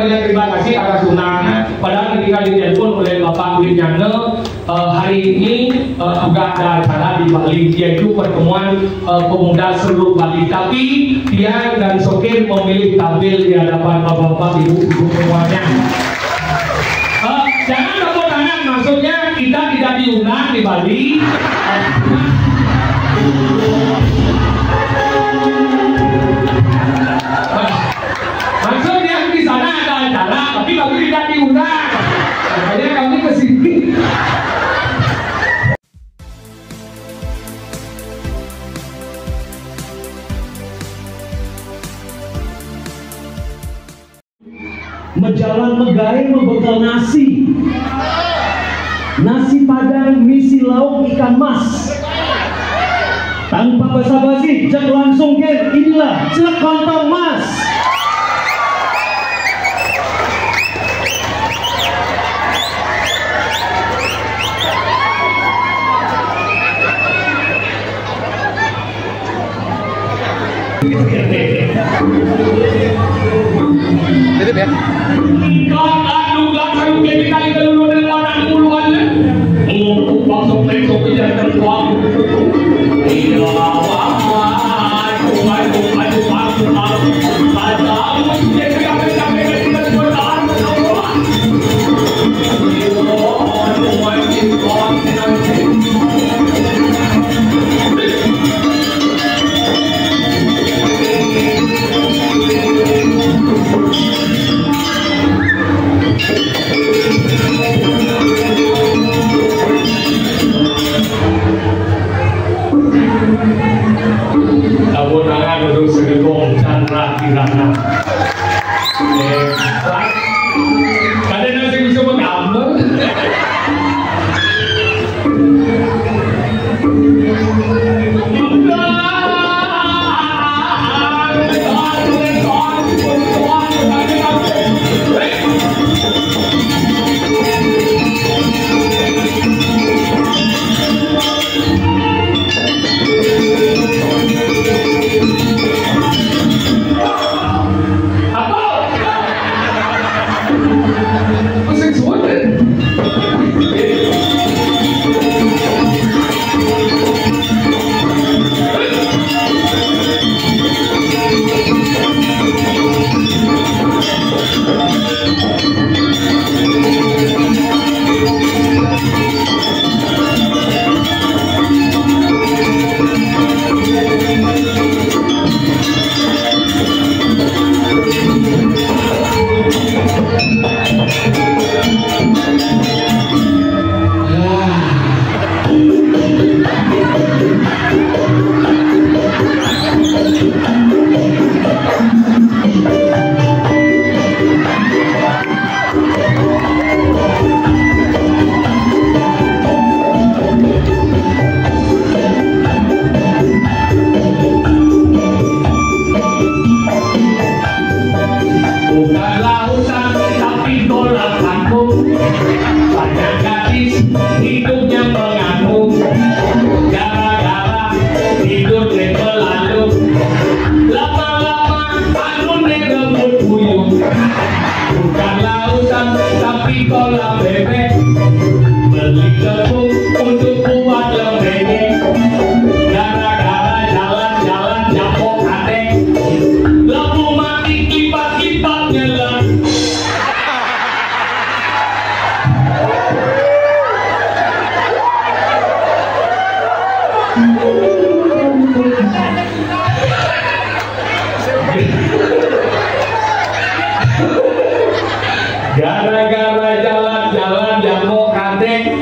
banyak terima kasih atas undangan. Padahal ketika ditelepon oleh Bapak Wiryana, hari ini juga ada acara di Bali, yaitu pertemuan pemuda seluruh Bali. Tapi dia dan Sokir memilih tampil di hadapan bapak-bapak, ibu-ibu semuanya. Jangan tepuk tangan, maksudnya kita tidak diundang di Bali. Maksudnya di sana ada acara, tapi kami tidak diundang. Makanya kami ke sini. Menjalan megawe membekal nasi padang misi lauk ikan mas. Tanpa basa-basi, cek langsung ke inilah cek kontong mas. Titip ya. Gara-gara jalan-jalan jamu kadek,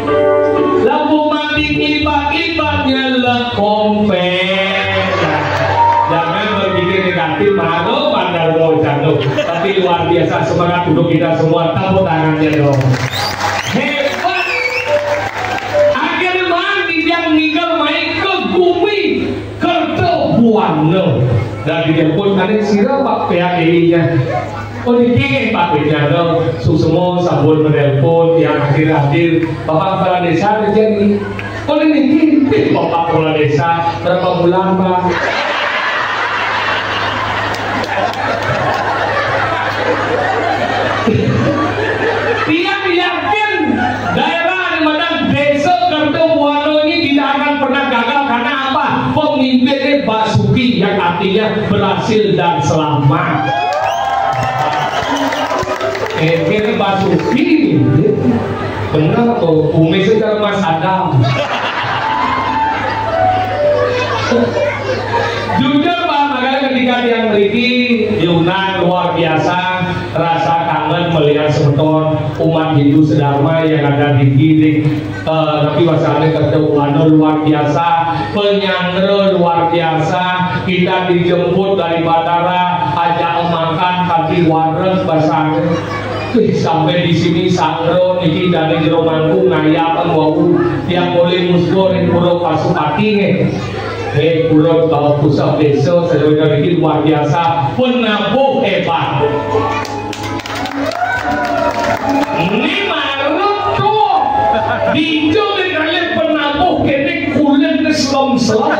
lampu mati kibat-kibatnya lekompet. Jangan berpikir negatif, malu pandang mau jatuh. Tapi luar biasa semangat untuk kita semua, tepuk tangannya dong. Hebat. Akhirnya mandi yang meninggal main ke bumi kerto buana. Dan ditelepon kali sirah Pak PAI-nya. Oh ini Pak Wiryana, semua sabun menelpon yang hadir-hadir Bapak Kepala Desa terjadi. Oh ini Bapak Kepala Desa berapa bulan Pak? artinya berhasil dan selamat. Kiri Basuki benar tuh, kumis itu Mas Adam. Jujur Pak, makanya ketika dia memiliki Yunan luar biasa, rasa kangen melihat sebetul umat Hindu sedharma yang ada di Gidik. Tapi masalahnya ketemu luar biasa, penyandera luar biasa. Kita dijemput dari bandara, ajak makan kaki warung basah. Sampai di sini sangro niki dari jero mangkung ngayakan wau yang boleh musgo dan pulau Pasupati pulau Bawah Pusat Desa sebenarnya ini luar biasa, penabuh hebat. Ini marut tuh dijo dengan penabuh kene kulen ke selom-selom.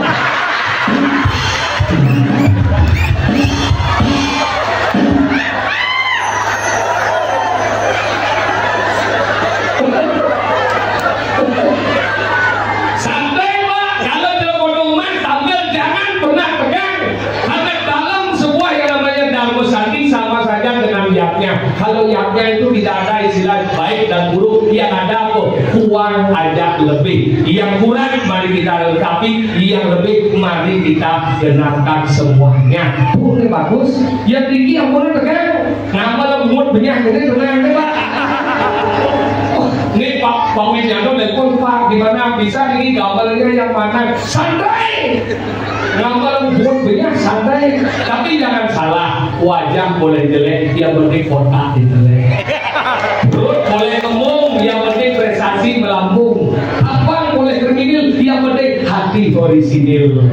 Kalau yaknya itu tidak ada istilah baik dan buruk, yang ada apa? Kurang aja lebih. Yang kurang mari kita lengkapi, yang lebih mari kita genapkan semuanya. Ini bagus. Yang tinggi yang boleh tekan. Ngamal lumut banyak ini tenang Pak. Ini Pak Wijanto telepon Pak, gimana bisa ini gambarnya yang mana? Santai. Ngamal lumut banyak santai. Tapi jangan salah. Wajah boleh jelek, yang penting kotak jelek. Perut boleh gemuk, yang penting prestasi melambung. Apa boleh terkini, yang penting hati orisinil.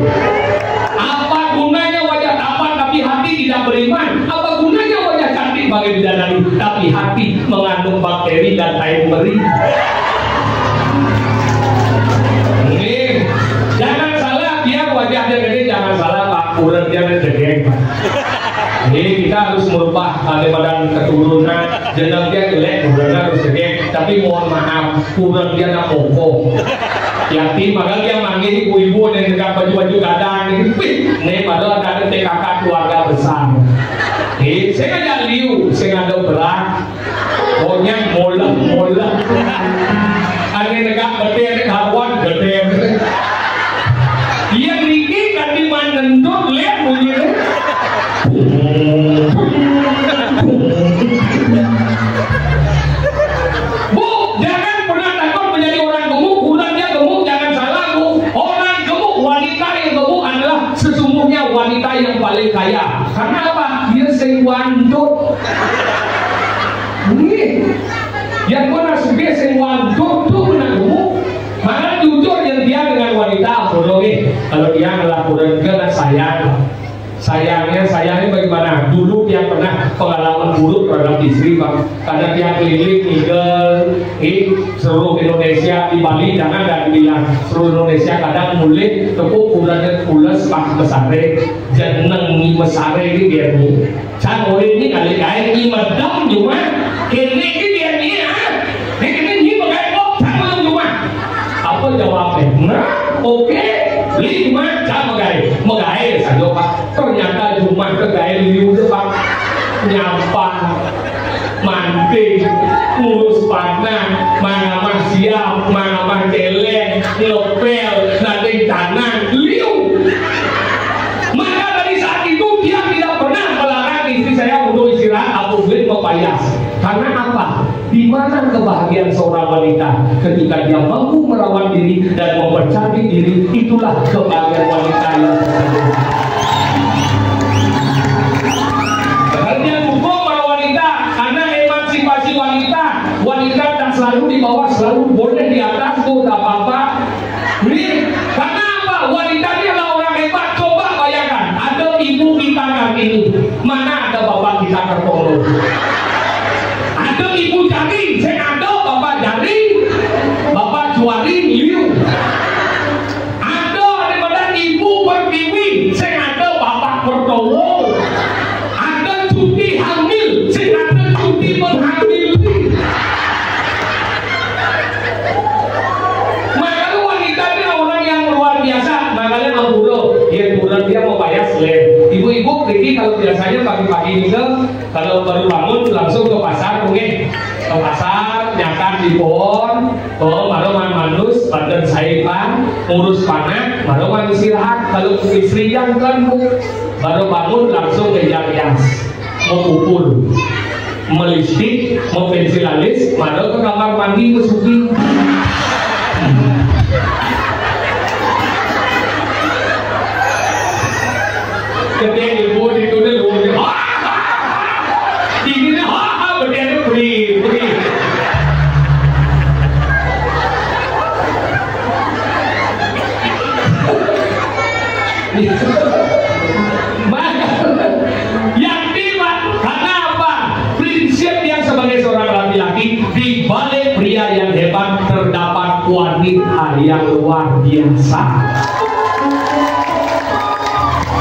Apa gunanya wajah tampan tapi hati tidak beriman? Apa gunanya wajah cantik bagi bidadari tapi hati mengandung bakteri dan air meri? Ini jangan salah, dia wajahnya gede, jangan salah Pak, kurang dia gede Pak. Jadi kita harus merubah daripada keturunan jenang dia jelek, kurang harus gede. Tapi mohon maaf, kurang dia nak pokok. Yatim, maka dia manggil ibu-ibu dan dengan baju-baju gadang ini padahal ada TKK keluarga besar. Saya ngajak liu, saya ngajak berat. Pokoknya mola. Ada negak gede, ada kawan gede. Yang Riki kan di mana nendut lihat bunyinya. Bu, jangan pernah takut menjadi orang gemuk. Kurangnya gemuk, jangan salah Bu. Orang gemuk, wanita yang gemuk adalah sesungguhnya wanita yang paling kaya. Karena apa? Dia sewandut. Ini yang mana suge sewandut tuh benar gemuk. Mana jujur yang dia dengan wanita kalau dia ngelakukan sayangnya bagaimana? Dulu dia pernah pengalaman buruk terhadap istri Pak, karena dia keliling seluruh Indonesia. Di Bali jangan dan bilang seluruh Indonesia, kadang mulai tepuk kurangnya pulas Pak Mesare jeneng Mesare ini dia nih can ini kali kain ini medam cuma ini dia nih ini pakai kok can cuma apa jawabnya? Nah oke, beli cuma can megai saja Pak. Ternyata cuma kegai liu Pak, nyampah manting ngurus panah, mana mah siap, mana mah celeng, ngepel, nanti tangan liu. Maka dari saat itu dia tidak pernah melarang istri saya untuk istirahat atau mempayas. Karena apa? Di mana kebahagiaan seorang wanita ketika dia mampu merawat diri dan mempercantik diri? Itulah kebahagiaan wanita yang sesungguhnya. Sebenarnya hukum para wanita, karena emansipasi wanita, wanita tak selalu di bawah, selalu boleh di atas tuh, tak apa-apa. Karena apa? Wanita ini adalah orang hebat. Coba bayangkan, ada ibu kita kaki ini, mana ada bapak kita kertolo? Ada ibu jari, saya ada bapak jari, bapak juari liu. Ada daripada ibu pertiwi, saya ada bapak pertowo. Ada cuti hamil, saya ada cuti menghamili. Makanya wanita ini orang yang luar biasa. Makanya dia mau bayar selesai. Jadi kalau biasanya pagi-pagi ini kalau baru bangun langsung ke pasar, mungkin ke pasar, nyakan di pohon, baru manus, badan saipan, ngurus panak, baru istirahat. Kalau istri yang kan baru bangun langsung ke hias, mau pupul, melistik, mau pensil alis, baru ke kamar mandi ke suki. Ketika ibu itu dulu, dinginnya berdiam beri. Yang tiba karena apa? Prinsip yang sebagai seorang laki-laki, di balik pria yang hebat terdapat wanita yang luar biasa.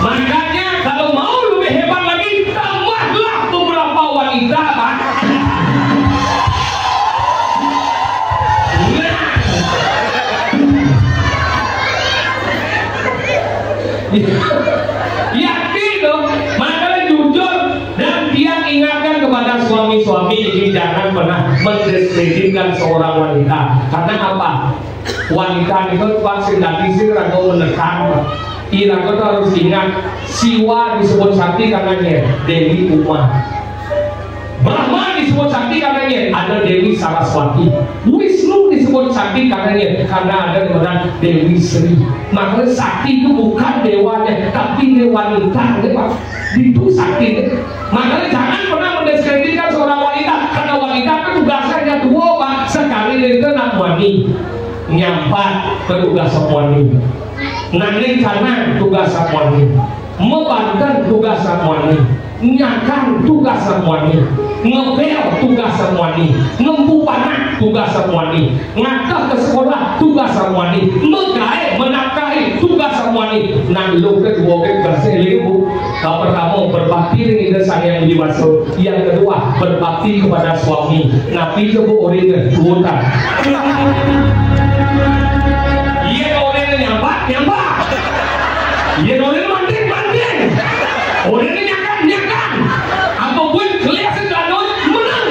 Makanya kalau mau lebih hebat lagi, tambahlah beberapa wanita, Pak. Yakin dong, makanya jujur dan dia ingatkan kepada suami-suami ini jangan pernah mendiskreditkan seorang wanita. Karena apa? Wanita itu pasti nanti sih atau menekan. Ira kau harus ingat, Siwa disebut sakti karenanya Dewi Uma, Brahma disebut sakti karenanya ada Dewi Saraswati, Wisnu disebut sakti karenanya karena ada kemudian Dewi Sri. Maka sakti itu bukan dewanya, tapi wanita, Pak. Itu sakti. Makanya jangan pernah mendiskreditkan seorang wanita, karena wanita itu tugasnya dua, Pak. Sekali itu nak wani, nyampat petugas wani. Nanti karena tugas wani, membantu tugas wani, nyakan tugas wani, ngepel tugas wani, ngempu panak tugas wani, ngakak ke sekolah tugas wani, megae menafkahi tugas wani. Nang lu kedua bahasa ibu, yang pertama berbakti dengan sang yang dewasa, yang kedua berbakti kepada suami. Nabi coba orang kedua. Nyampak. Iya orang manting. Orang ini nyakan. Apapun kelihatan danau menang.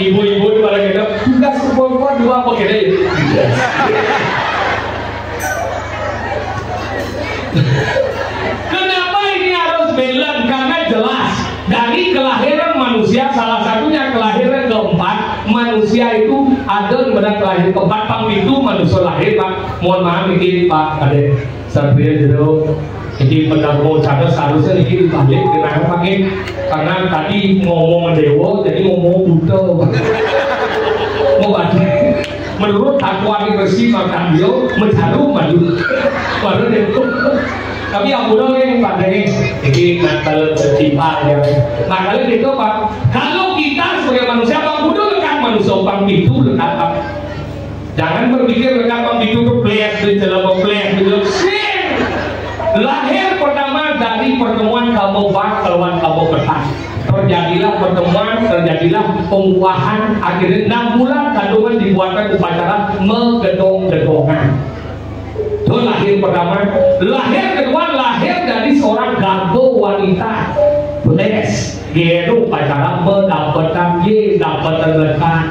Ibu-ibu di mana kita tugas perempuan dua apa kita? Kenapa ini harus bela? Karena jelas dari kelahiran manusia, salah satunya kelahiran keempat, manusia itu ada pada kelahiran keempat. Pak itu manusia lahir, Pak. Mohon maaf ini Pak Adek Satria Jero, ini pendamping cara seharusnya ini balik kenapa pakai? Karena tadi ngomong dewa, jadi ngomong buta. Mau baca. Menurut takwa bersih maka dia menjarum maju. Baru dia tapi yang mudah yang padanya ini kalau tertimpa ya. Makanya itu Pak, kalau kita sebagai manusia Pak mudah lekat manusia Pak itu lekat Pak. Jangan berpikir lekat Pak itu kepleset di dalam kepleset itu. Lahir pertama dari pertemuan kamu Pak lawan kamu Petang. Terjadilah pertemuan, terjadilah penguahan, akhirnya 6 bulan kandungan dibuatkan upacara menggedong-gedongan. Itu lahir pertama. Lahir kedua lahir dari seorang garbo wanita beres gitu pacaran mendapatkan dapatkan lekat.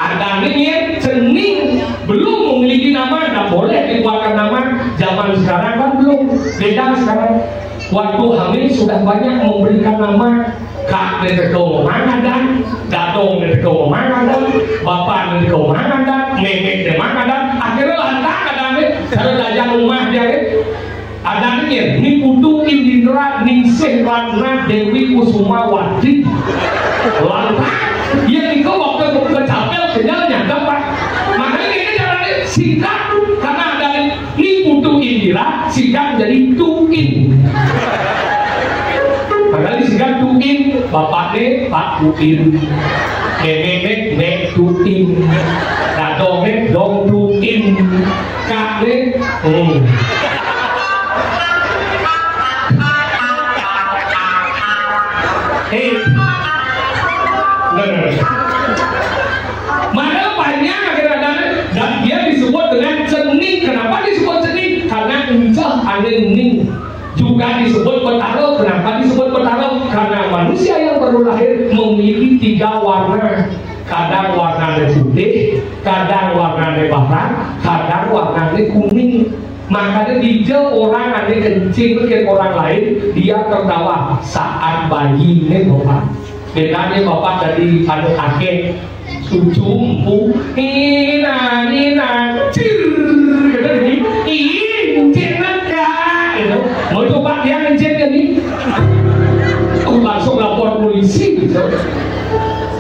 Ada ini cening belum memiliki nama, tidak boleh dikeluarkan nama. Zaman sekarang kan belum, beda sekarang. Waktu hamil sudah banyak memberikan nama. Kak Nedeko Mangadan, Datong Nedeko Mangadan, Bapak Nedeko Mangadan, Nenek Nedeko Mangadan. Akhirnya lantak ada nih, kalau dajang rumah dia nih. Ada nih, ini Putu Indra Ningsih Rana Dewi Kusumawati. Lantak, dia nikah waktu kecapel kenyalnya, Pak. Makanya ini caranya singkat, karena ada ini Putu Indra, singkat jadi Tuin. Padahal disingkat Tuin, bapaknya Pak Tuin, nenek Nek Tuin, dadongnya Dong Tuin, kaknya Mana banyak akhirnya dan dia disebut dengan cening. Kenapa disebut cening? Karena encah ning juga disebut petarung. Kenapa disebut petarung? Karena manusia yang baru lahir memiliki 3 warna. Kadang warnanya putih, kadang warnanya merah, kadang warnanya kuning. Makanya dia orang ada kencing ke orang lain, dia tertawa saat bayi ini bapak. Bedanya bapak dari anu kakek sucumpu nina cir gitu nih incin enggak gitu mau coba dia incin gini langsung lapor polisi gitu.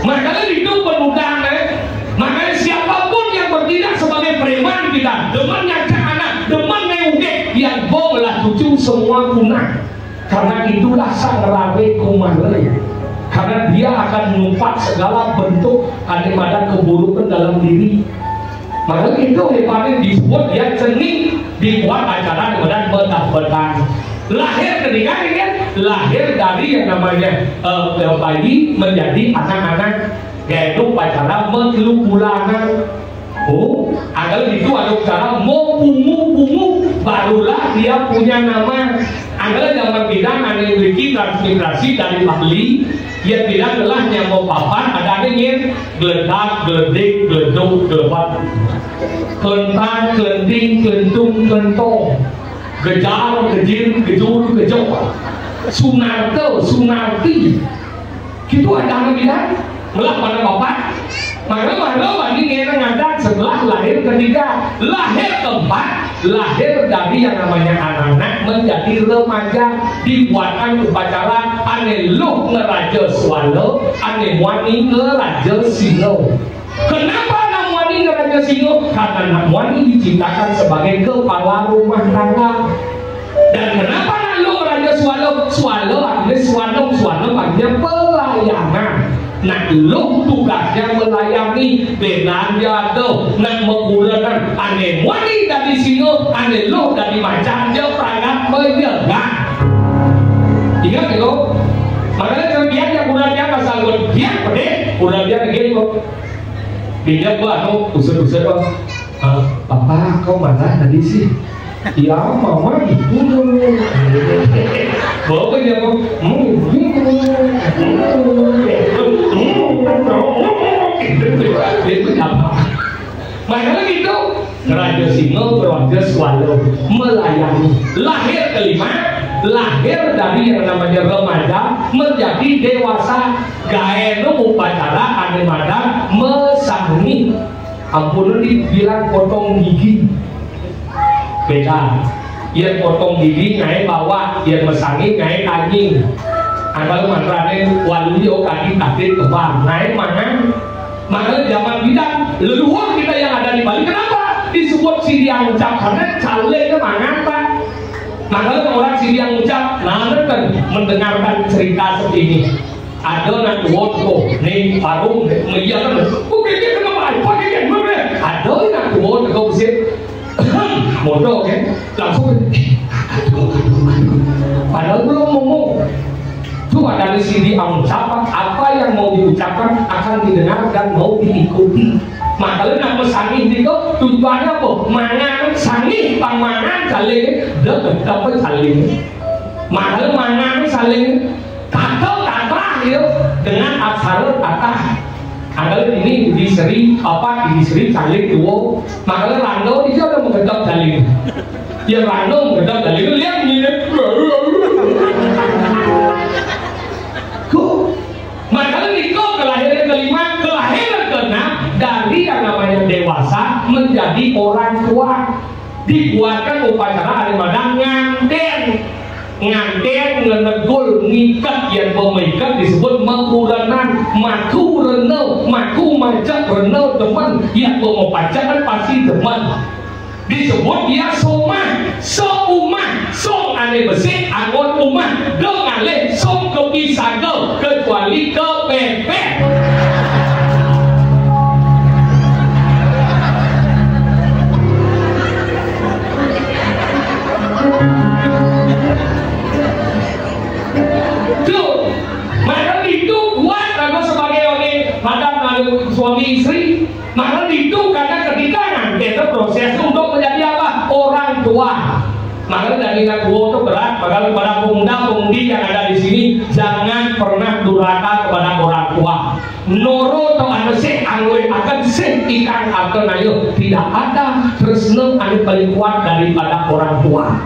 Makanya itu penundaan makanya siapapun yang bertindak sebagai preman kita demen nyacak anak demen ngeuge yang boleh cucu semua punah karena itulah sang rabe kumananya. Karena dia akan menumpat segala bentuk daripada keburukan dalam diri. Maka itu hebatnya disebut dia cening dibuat acara kemudian betah-betah. Lahir ketika ini kan lahir dari yang namanya bayi menjadi anak-anak yaitu pacara melu bulanan. Oh, agar itu ada cara mau bungu barulah dia punya nama. Agar zaman bidang ada yang memiliki transmigrasi dari ahli yang bilang adalah nyamuk papan ada yang geledak, geledik, geleduk, gelebat kelentang, kelenting, kelentung, kelentong gejar, gejir, gejur, gejok sunarte, sunarti gitu ada yang bilang melah pada papan makanya banding yang ngadat setelah lahir ketiga lahir keempat lahir dari yang namanya anak-anak menjadi remaja dibuatkan upacara ane luh ngeraja swalo ane wani ngeraja singo. Kenapa anak wani ngeraja singo? Karena anak wani diciptakan sebagai kepala rumah tangga. Dan kenapa anak luh ngeraja swalo artinya swano artinya pelayanan. Nah lu tugasnya melayani belanja tuh nak menggunakan ane wani dari sini ane lu dari macam dia perangkat menjaga ingat itu makanya kerjaan yang gunanya asal dia pede udah dia gitu dia gua usut-usut papa kau mana tadi sih ya mama itu bawa dia itu apa makanya gitu Raja Singo Raja Swalo melayani lahir kelima lahir dari yang namanya remaja menjadi dewasa gaeno upacara animada mesangi ampun dibilang potong gigi beda yang potong gigi ngai bawa yang mesangi ngai anjing kalau mantrane waluyo kaki takdir kebang ngai mana makanya zaman bidang leluhur kita yang ada di Bali kenapa disebut siriang ucap karena caleg ke mana pak makanya orang siriang ucap nah kan mendengarkan cerita seperti ini ada nak wotko nih parung mengiyakan oke kenapa pakai mana ada nak wotko sih modal kan langsung padahal belum ngomong cuma dari sini ucapan apa yang mau diucapkan akan didengar dan mau diikuti makanya nama sangih itu tujuannya apa mangan sangih pangmangan saling deket dapat saling makanya mangan saling kata gitu dengan asal kata agar ini diseri apa diseri saling dua makanya rando itu udah menggedap saling ya rando menggedap saling lihat ini makanya itu kelahiran kelima kelahiran keenam dari yang namanya dewasa menjadi orang tua dibuatkan upacara daripada nganten ngenegul ngikat yang pemikat disebut menguranan maku renau maku majak renau teman yang pemopacakan pasti teman disebut dia somah so-umah som ane besi angon umah dong ale som kepisaga kecuali kepepet tuh maka itu kuat aku sebagai orang madam suami istri maka itu karena ketika nanti itu proses untuk menjadi apa orang tua Maka dari tua itu berat. Maka kepada pemuda-pemudi yang ada di sini, jangan pernah durhaka kepada orang tua. Noro atau anu sih angwe akan sih ikan akan ayo, tidak ada tresna anu paling kuat daripada orang tua.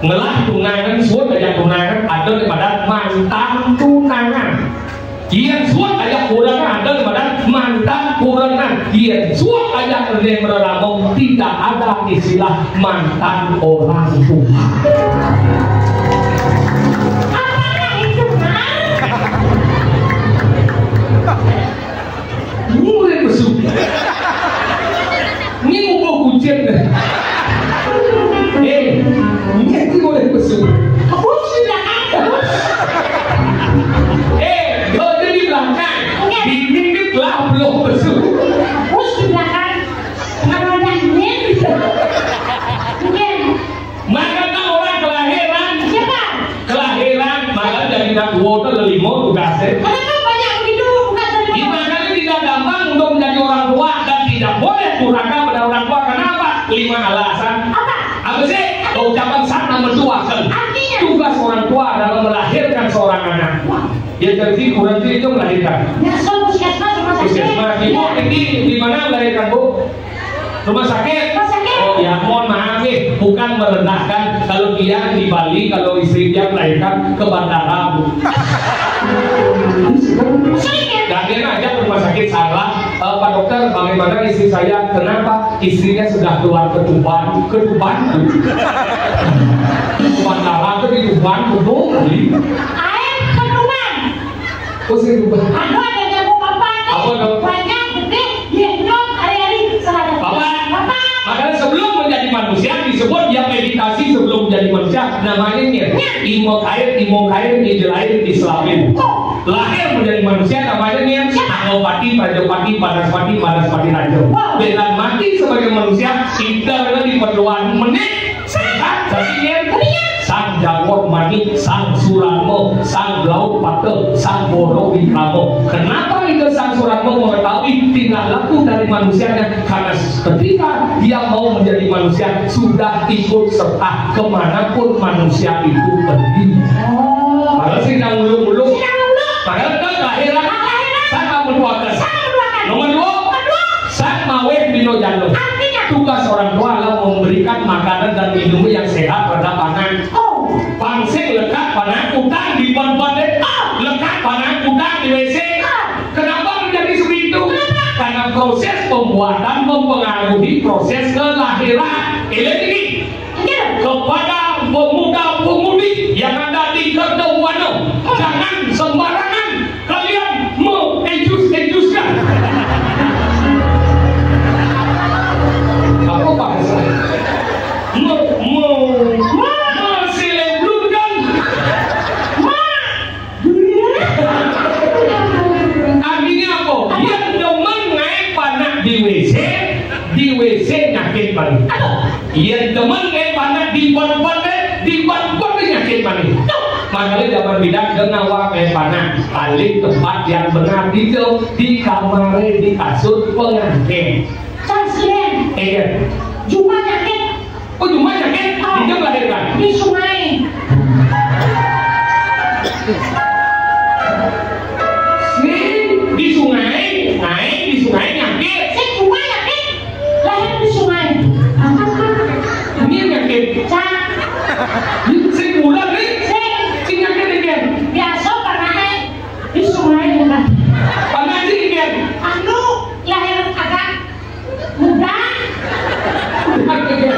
Ngelah tunangan suat aja tunangan ada kepada mantan tunangan. Kian suat aja kurangan ada kepada mantan kurangan. Kian suat aja kerja merelamu, tidak ada istilah mantan orang tua. Apakah itu benar? Mulai besuk. Ini mau hujan deh. Ini mulai besuk. Bus di belakang, bus. Kalau di belakang, dikit lah belum besuk. Bus di belakang. Kalau ada angin, mungkin. Maka kan orang kelahiran, Siapa? kelahiran, maka dari nak kuota lelimo tugasnya. Kenapa banyak begitu? Bukan dari Gimana tidak gampang untuk menjadi orang tua dan tidak boleh durhaka pada orang tua. Kenapa? 5 alasan. apa? Apa sih? Ucapan sana menduakan. Artinya? Tugas orang tua adalah melahirkan seorang anak. Yang terjadi kurang itu melahirkan. Ya, so puskesmas rumah sakit. Puskesmas. Ibu ini di mana melahirkan, Bu? Rumah sakit. Rumah sakit. Oh ya, mohon maaf nih, bukan merendahkan kalau dia di Bali, kalau istri dia melahirkan ke bandara, Bu. Sering ya? Gak aja ke rumah sakit salah. Pak dokter, bagaimana istri saya? Kenapa istrinya sudah keluar ke Tuban? Ke bandara ke Tuban, Air kandungan. Kok sih Tuban? Ada jago papan. Apa dong? Banyak gede, gendong hari-hari selada. Bapak, makanya sebelum menjadi manusia disebut dia meditasi sebelum menjadi manusia, namanya imok air, ijel air, islamin. Lahir menjadi manusia namanya Anopati, Prajopati, Panaspati, Rajo. Dan mati sebagai manusia kita di perluan menit sehat sakinya. Sang Jawor Mani, Sang Suratmo, Sang Laut Pate, Sang Boro Wikramo. Kenapa itu Sang Suratmo mengetahui tingkah laku dari manusianya? Karena ketika dia mau menjadi manusia sudah ikut serta kemanapun manusia itu pergi. Padahal sih nggak muluk-muluk. Padahal kan kelahiran sang menduakan. Nomor 2, sang mawet bino jalo. Tugas orang tua adalah memberikan makanan dan minum yang sehat pada pangan. Pangsing lekat pada utang di pon-pon, lekat pada utang di WC. Kenapa menjadi seperti itu? Karena proses pembuatan mempengaruhi proses kelahiran. Ini kepada pemuda-pemudi yang ada di Kertawano, jangan sembarangan kalian menjus-juskan. Apa bahasa? Menselebrukan. Artinya apa? Yang demen naik panak di WC nyakit panik. Yang demen naik panak di pon-pon nyakit panik. Makanya zaman bidak genawa naik panak paling tempat yang benar itu di kamar, di kasur pengantin. Canslen. Cuma nyakit. Oh cuma nyakit? Dia melahirkan Di sungai. di sungai, naik di sungai nyakit. Cuma nyakit. Lahir di sungai. Ini nyakit. Ini bulan nih. Si nyakit ini. Biasa karena di sungai bukan. Panas sih ini. Anu lahir agak muda. Bukan.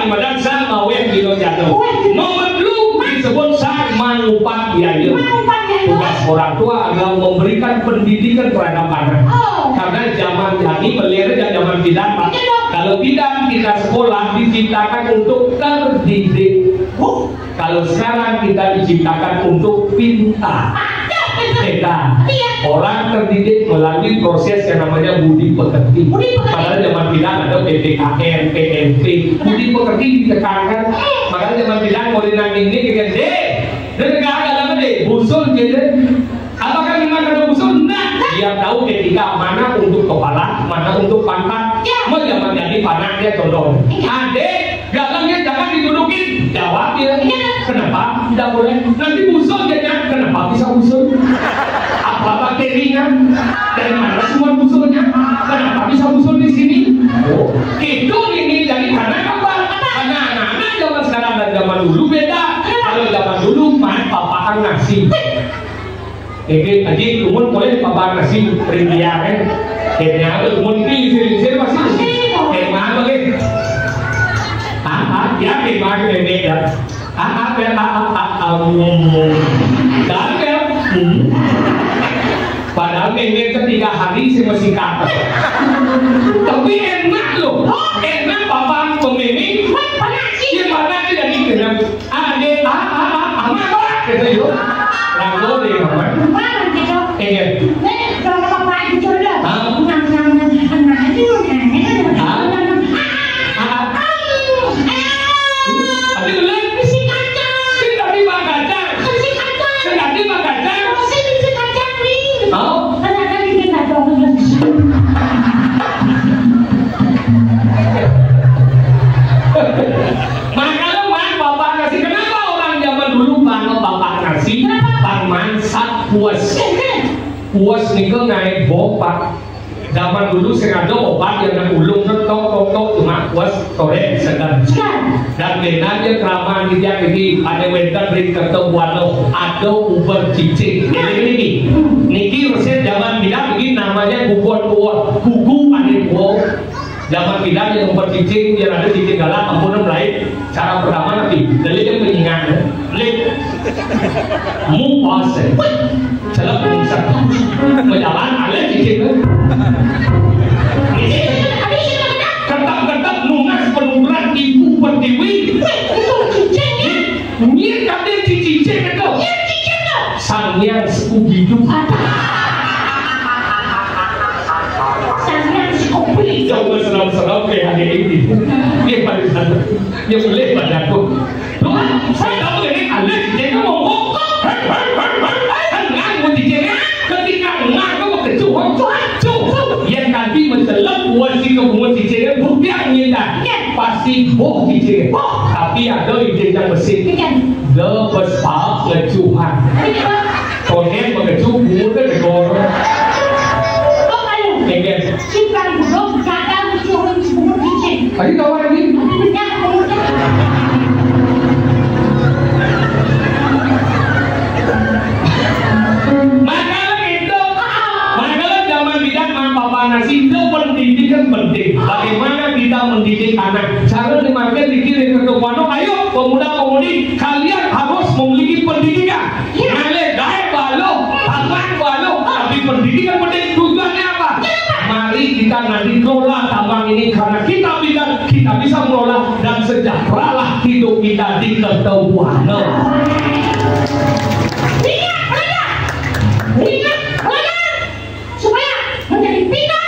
Madan sang mawet di jatuh. Nomor 2 disebut sang manupat biaya. Tugas orang tua adalah memberikan pendidikan terhadap anak. Karena zaman ini melihara dan zaman bidan. Kalau bidan kita sekolah diciptakan untuk terdidik. Kalau sekarang kita diciptakan untuk pintar. Orang terdidik melalui proses yang namanya budi pekerti. Padahal zaman bilang ada PPKN, PMP, budi pekerti ditekankan. Makanya zaman bilang mau dinang ini dengan dan negara dalam deh busul gitu. Apakah memang ada busul? Nah, dia tahu ketika mana untuk mana untuk pantat, mau jangan jadi panak dia contoh. Adek, galangnya jangan didudukin. Jawab dia. Kenapa? Tidak boleh. Nanti usul dia. Kenapa bisa usul? Apa bakterinya? Dari mana semua usulnya? Kenapa bisa usul di sini? Oh, itu ini jadi karena apa? Karena anak-anak zaman sekarang dan zaman dulu beda. Kalau zaman dulu main papakan nasi. Jadi aji umur boleh papakan nasi perindia kan? Kayaknya umur ini lisir masih. Kayak mana lagi? Ya kayak mana nenek ya? Padahal nenek ketiga hari sih masih kata. Tapi enak loh, enak bapak pemimpin. Gimana sih jadi kena? Ada amat orang kata yo. Lalu deh kawan. Kalau bapak itu sudah, anak itu puas nikel naik bopak. Zaman dulu sengaja obat yang nak ulung tok cuma puas sore sedang. Dan dengan dia keramaan dia ini ada wentan beri ketemuan lo ada uber cicing. Ini niki resep zaman tidak begini namanya bubur gugu panik wow. Zaman tidak yang uber cicing dia ada cicing galak ampunan lain. Cara pertama nanti dari yang mengingat lip muas celak bisa berjalan ada cicing ketak lunas penurunan ibu pertiwi ini kata cicing itu sang yang Scooby-Doo jangan serap-serap kayak hari ini dia pada sana dia boleh padaku saya tahu ini ada cicing ngomong ketika ngaku kecuali yang tadi mencelak buat si kebuat cicing bukan minta pasti boh cicing tapi ada ide yang mesin lepas pak lecuhan konek mengecuh muda negor simpan belum kadang curun sebut cicing tadi kawan lagi nasi itu pendidikan penting. Bagaimana kita mendidik anak? Cara dimakan dikirim ke Tuhan. Ayo pemuda-pemudi, kalian harus memiliki pendidikan. Male gae balo, taman balo, tapi pendidikan penting. Tujuannya apa? Mari kita nanti kelola tambang ini karena kita bisa mengelola dan sejahteralah hidup kita di Tuhan. Ingat, supaya menjadi pintar.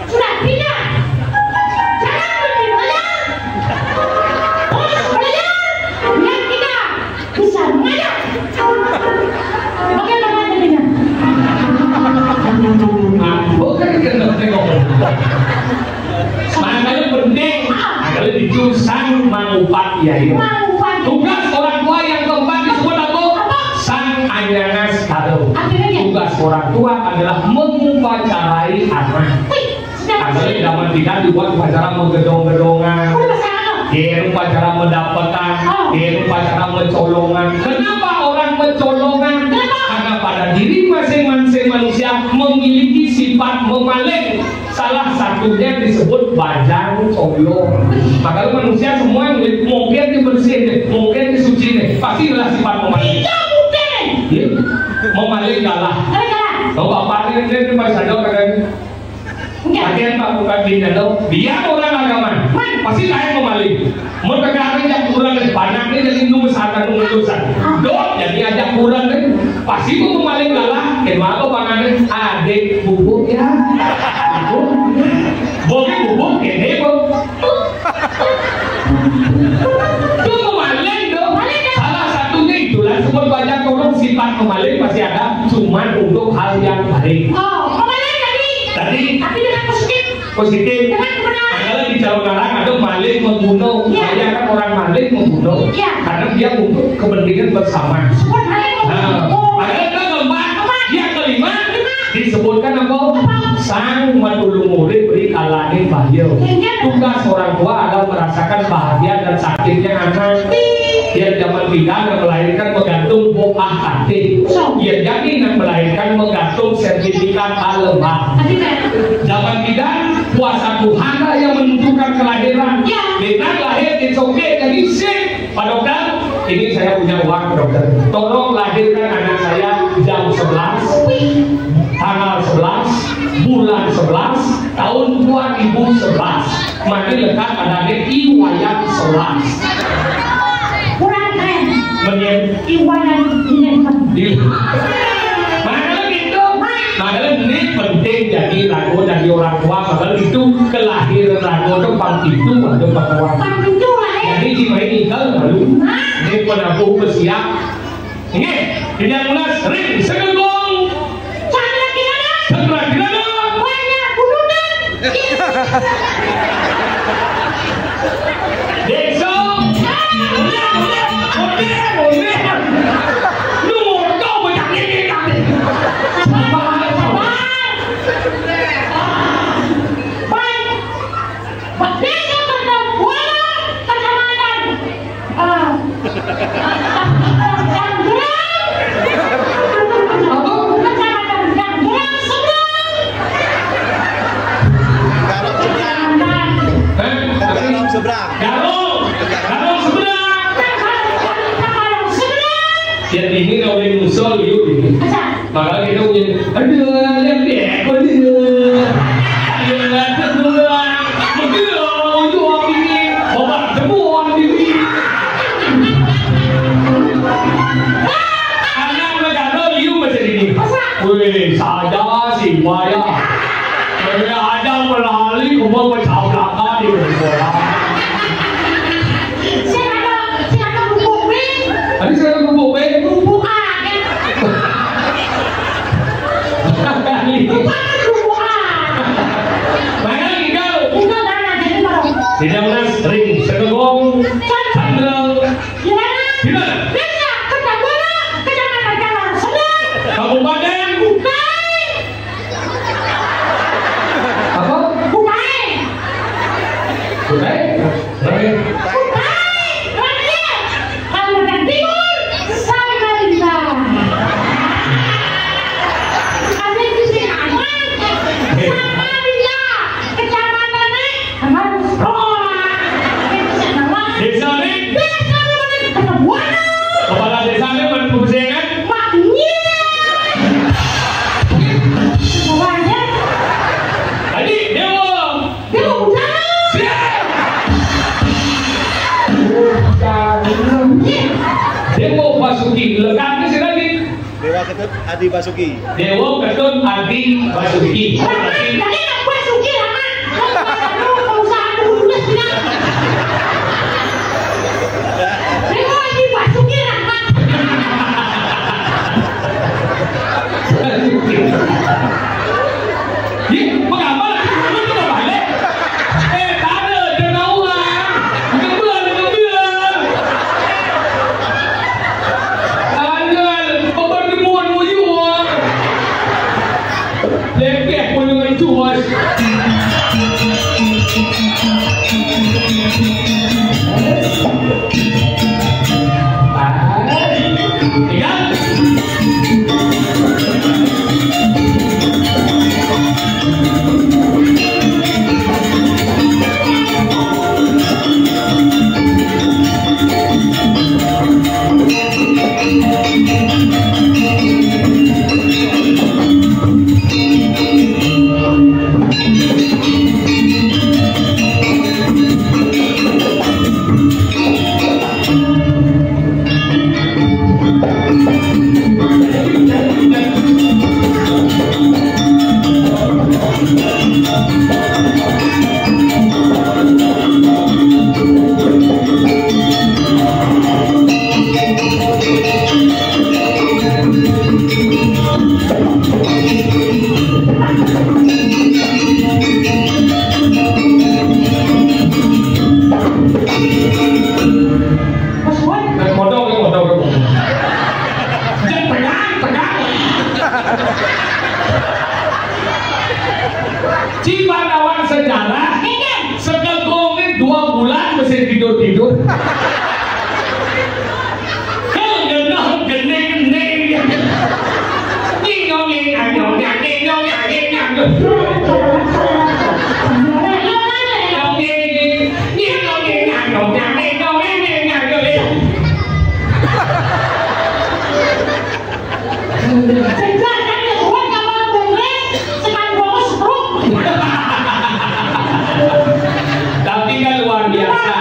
Sudah tidak, jangan belajar, terus belajar, biar kita bisa mengajar. Bagaimana jadinya? Bukan kita tengok. Makanya penting, kalau di jurusan mangupat ya itu. Tugas orang tua yang keempat disebut apa? Sang Anyanas Kado. Tugas orang tua adalah mengupacarai anak. Asalnya zaman tidak dibuat upacara menggedong-gedongan, upacara mendapatkan, upacara mencolongan. Kenapa orang mencolongan? Karena pada diri masing-masing manusia memiliki sifat memaling. Salah satunya disebut bajang colong. Maka manusia semua mungkin dibersihin, mungkin disuciin, pasti adalah sifat memaling. Memaling galah. Kalau bapak ini masih ada kan? Kalian pak bukan bina dong. Dia orang agama, pasti lain memaling. Mereka ajak kurang banyak ni jadi nusan dok jadi ajak kurang ni pasti pun memaling galah. Kenapa panganan adik bubuk ya? Bubuk ini bu. Itu memaling dong. Salah satunya itulah semua banyak orang sifat memaling pasti ada, cuman untuk hal yang baik. Oh, kemarin tadi. Tapi dengan positif. positif. Kalau di Jawa Barat ada maling membunuh, saya kan orang maling membunuh, karena dia untuk kepentingan bersama. Padahal keempat, yang kelima disebutkan apa? Sang matulung murid beri kalane bahaya. Tugas orang tua adalah merasakan bahagia dan sakitnya anak. Dia zaman bidan yang melahirkan menggantung buah hati. Dia jamin yang melahirkan menggantung sertifikat alemah. Zaman bidan kuasa Tuhan yang menentukan kelahiran. Bidan lahir di Soke jadi sih, Pak Dokter. Ini saya punya uang, Pak Dokter. Tolong lahirkan anak saya jam 11, tanggal 11, bulan 11, tahun 2011. Mati lekat pada iwayat 11. Kurang keren. Menyen Iwanan ini. Makanya gitu. Makanya ini penting jadi ragu dari orang tua. Padahal itu kelahiran ragu itu pang itu atau pengawal. Pang itu lah. Jadi si main ikan lalu. Ini penabuh bersiap. Ini tidak mulai sering segegong. Cara kita dah. Segera kita dah. Banyak bunuhan. Desa. Lu mau kau macam ni kan? Sabar. Baik. Desa Kertabuana, Kecamatan Garong seberang. Yang ini kau boleh musuh you ini. Maka kita punya, aduh, lihat deh, kau dia, aduh, tertulang, aduh, jual ini, obat jemuan ini. Anak mereka tahu you macam ini. Weh, saja sih, bayar. Mereka ada melalui kumpulan macam belakang di sekolah. Tadi saya bubuk be. Bubuk kan? Mana tinggal? Tinggal mana jadi baru? Tidak pernah sering segegong. Sandal. Gimana? Gimana? Desa Kertabuana, Kecamatan Jalan Sebelah. Kabupaten. Bukai. Apa? Bukai. Bukai. Bukai. Bukai. Rakyat. Kalimantan Timur. Samarinda. Kami di sini aman. Samarinda. Kecamatannya harus sekolah. Desa nama. Desa ni. Desa nama Kertabuana. Kepala desa ni berpusingan. Maknya. Semuanya. Tadi dewa. Dia mau jalan. Siap. Dewa Basuki. Lekatnya sekali. Dewa Ketut Adi Basuki. Dewa Ketut Adi Basuki. Jadi nak buat suki lama. Kalau usaha dulu sudah. Dewa ini buat suki lama. Ih, mengapa? Lu tu balik. Tak ada, dia tahu lah. Kembilan. Anjal, obat dimuat muyu. Lepek pun dengan cuas. pahlawan sejarah sekegongin 2 bulan mesti tidur-tidur. Tapi kan luar biasa.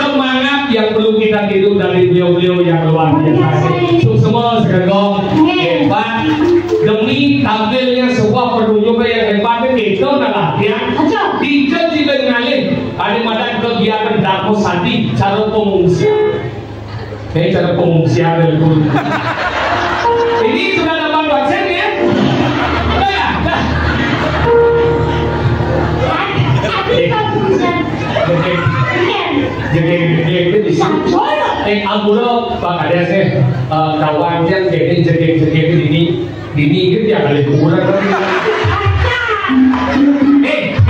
Semangat yang perlu kita tiru dari beliau-beliau yang luar biasa. Semua segera hebat demi tampilnya sebuah pertunjukan yang hebat itu adalah latihan. Tidak juga ngalih ada kegiatan dapur sandi cara pengungsian. Cara pengungsian dulu. Ini sudah dapat vaksin ya? Jadi itu di sini. Ambulo Pak Kades kawan yang jadi ini itu dia kali kuburan.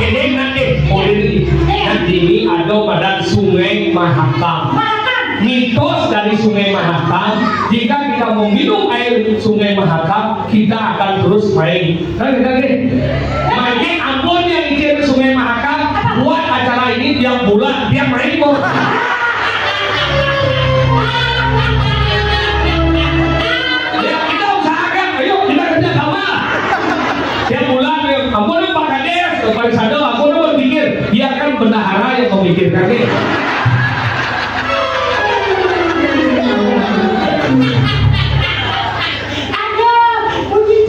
Ini nanti ini ada pada Sungai Mahakam. Mitos dari Sungai Mahakam, jika kita meminum air Sungai Mahakam, kita akan terus main. Main ampun yang ikut Sungai Mahakam buat acara ini tiap bulan dia main kok. Ya kita usahakan, ayo kita kerja sama. Tiap bulan ampun Pak Kades, Pak Sado, ampun berpikir, biarkan bendahara yang memikirkan ini.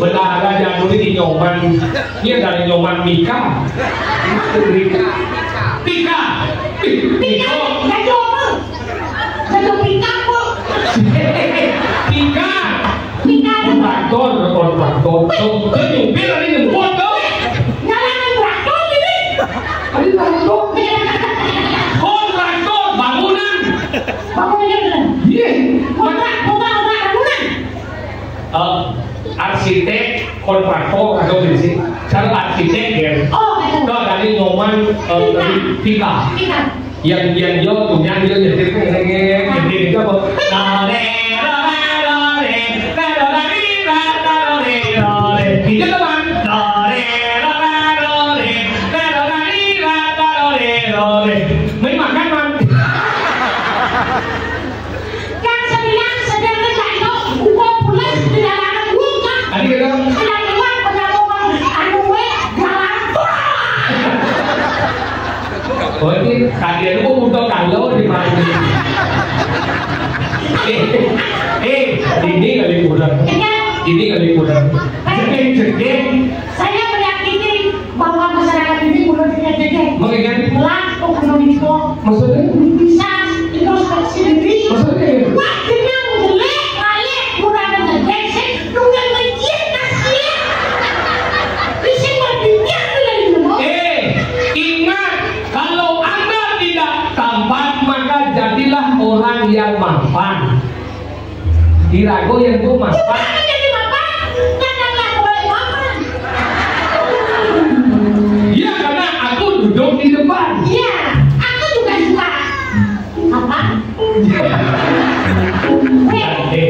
Bendahara jadul ini nyoman, ini dari nyoman Mika. Pika, kontraktor, nyupir hari nyemput tuh. Nyalakan traktor ini. Hari traktor. Kontraktor bangunan. Bangunan. Iya. Kontrak bangunan. Arsitek kontraktor atau sih. Cara arsitek ya. Oh, itu dari nyoman Pika. Yang dia punya dia jadi itu apa? Iya teman. Mấy mặt các man. Yang sedang kerjain uang pulas tidak ada uang kan? Ada kita. Sedang uang penyaluran anu jalan. Oh ini kalian itu butuh kalau di mana? Ini kali kurang. Ini kali kurang. Jengking. Saya meyakini bahwa masyarakat ini perlu dicek. Mengingat Melak ekonomi itu maksudnya bisa introspeksi diri. maksudnya Wah, dengan jelek, layak, kurang ngejek sih, nunggu ngejek nasinya. Bisa berpikir dari dulu. Ingat kalau Anda tidak tampan maka jadilah orang yang mapan. Dirago yang tuh mapan. Bukan jadi bapak, janganlah boleh mapan. Ya karena aku duduk di depan. Iya, aku juga suka. Apa?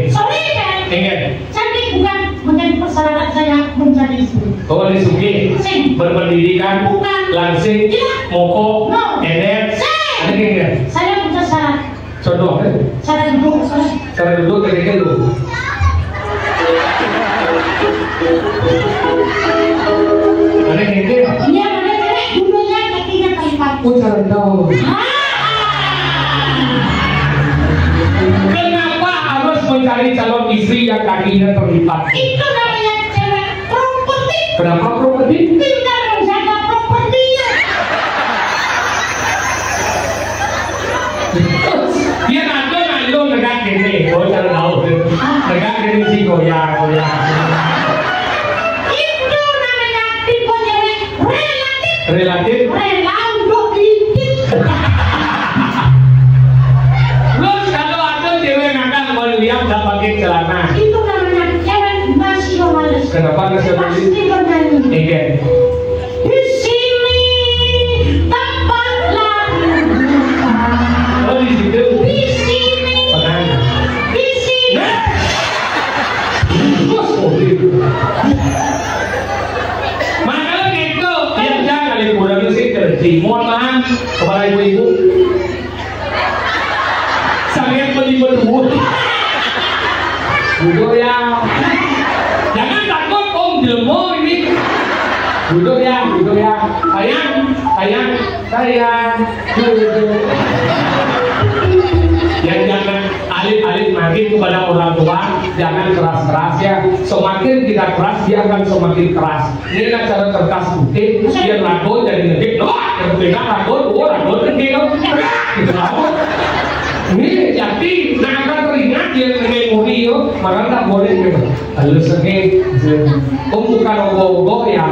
Sorry kan? Ingat. Cantik bukan menjadi persyaratan saya menjadi istri. Kau ada suki, berpendidikan, Bukan. langsing, Tidak. moko, No. enet, Saya. ada enggak? Saya punya syarat. Contoh kan? Syarat duduk, sorry. Cara duduk kayak lu. Ada yang enggak? Dia ada cewek duduknya kakinya terikat. Oh cara tahu. Ah! Kenapa harus mencari calon istri yang kakinya terlipat? Itu namanya cewek properti. Kenapa properti? Tidak menjaga propertinya. Dia ada nalo negak gini, oh cara tahu. Negak gini sih goyang. Itu namanya tipe cewek relatif. Relatif. Rela untuk dikit. Terus kalau ada cewek nakal melihat tak pakai celana. Itu namanya cewek nasionalis. Kenapa nasionalis? Pasti bernyanyi. Ingat. Di sini rezeki. Mohon maaf kepada ibu-ibu. Sangat berdua. Duduk ya. Jangan takut om jelmo ini. Duduk ya. Sayang. Duduk. Ya jangan alif makin kepada orang tua, jangan keras-keras ya. Semakin kita keras, dia akan semakin keras. Ini adalah cara kertas putih, dia ragu jadi ngedip. Yang pegang ragu ngedip. Gitu ragu. Ini jadi, nah akan teringat dia memori yo, maka tak boleh gitu. Lalu sengit, bukan ogo-ogo ya.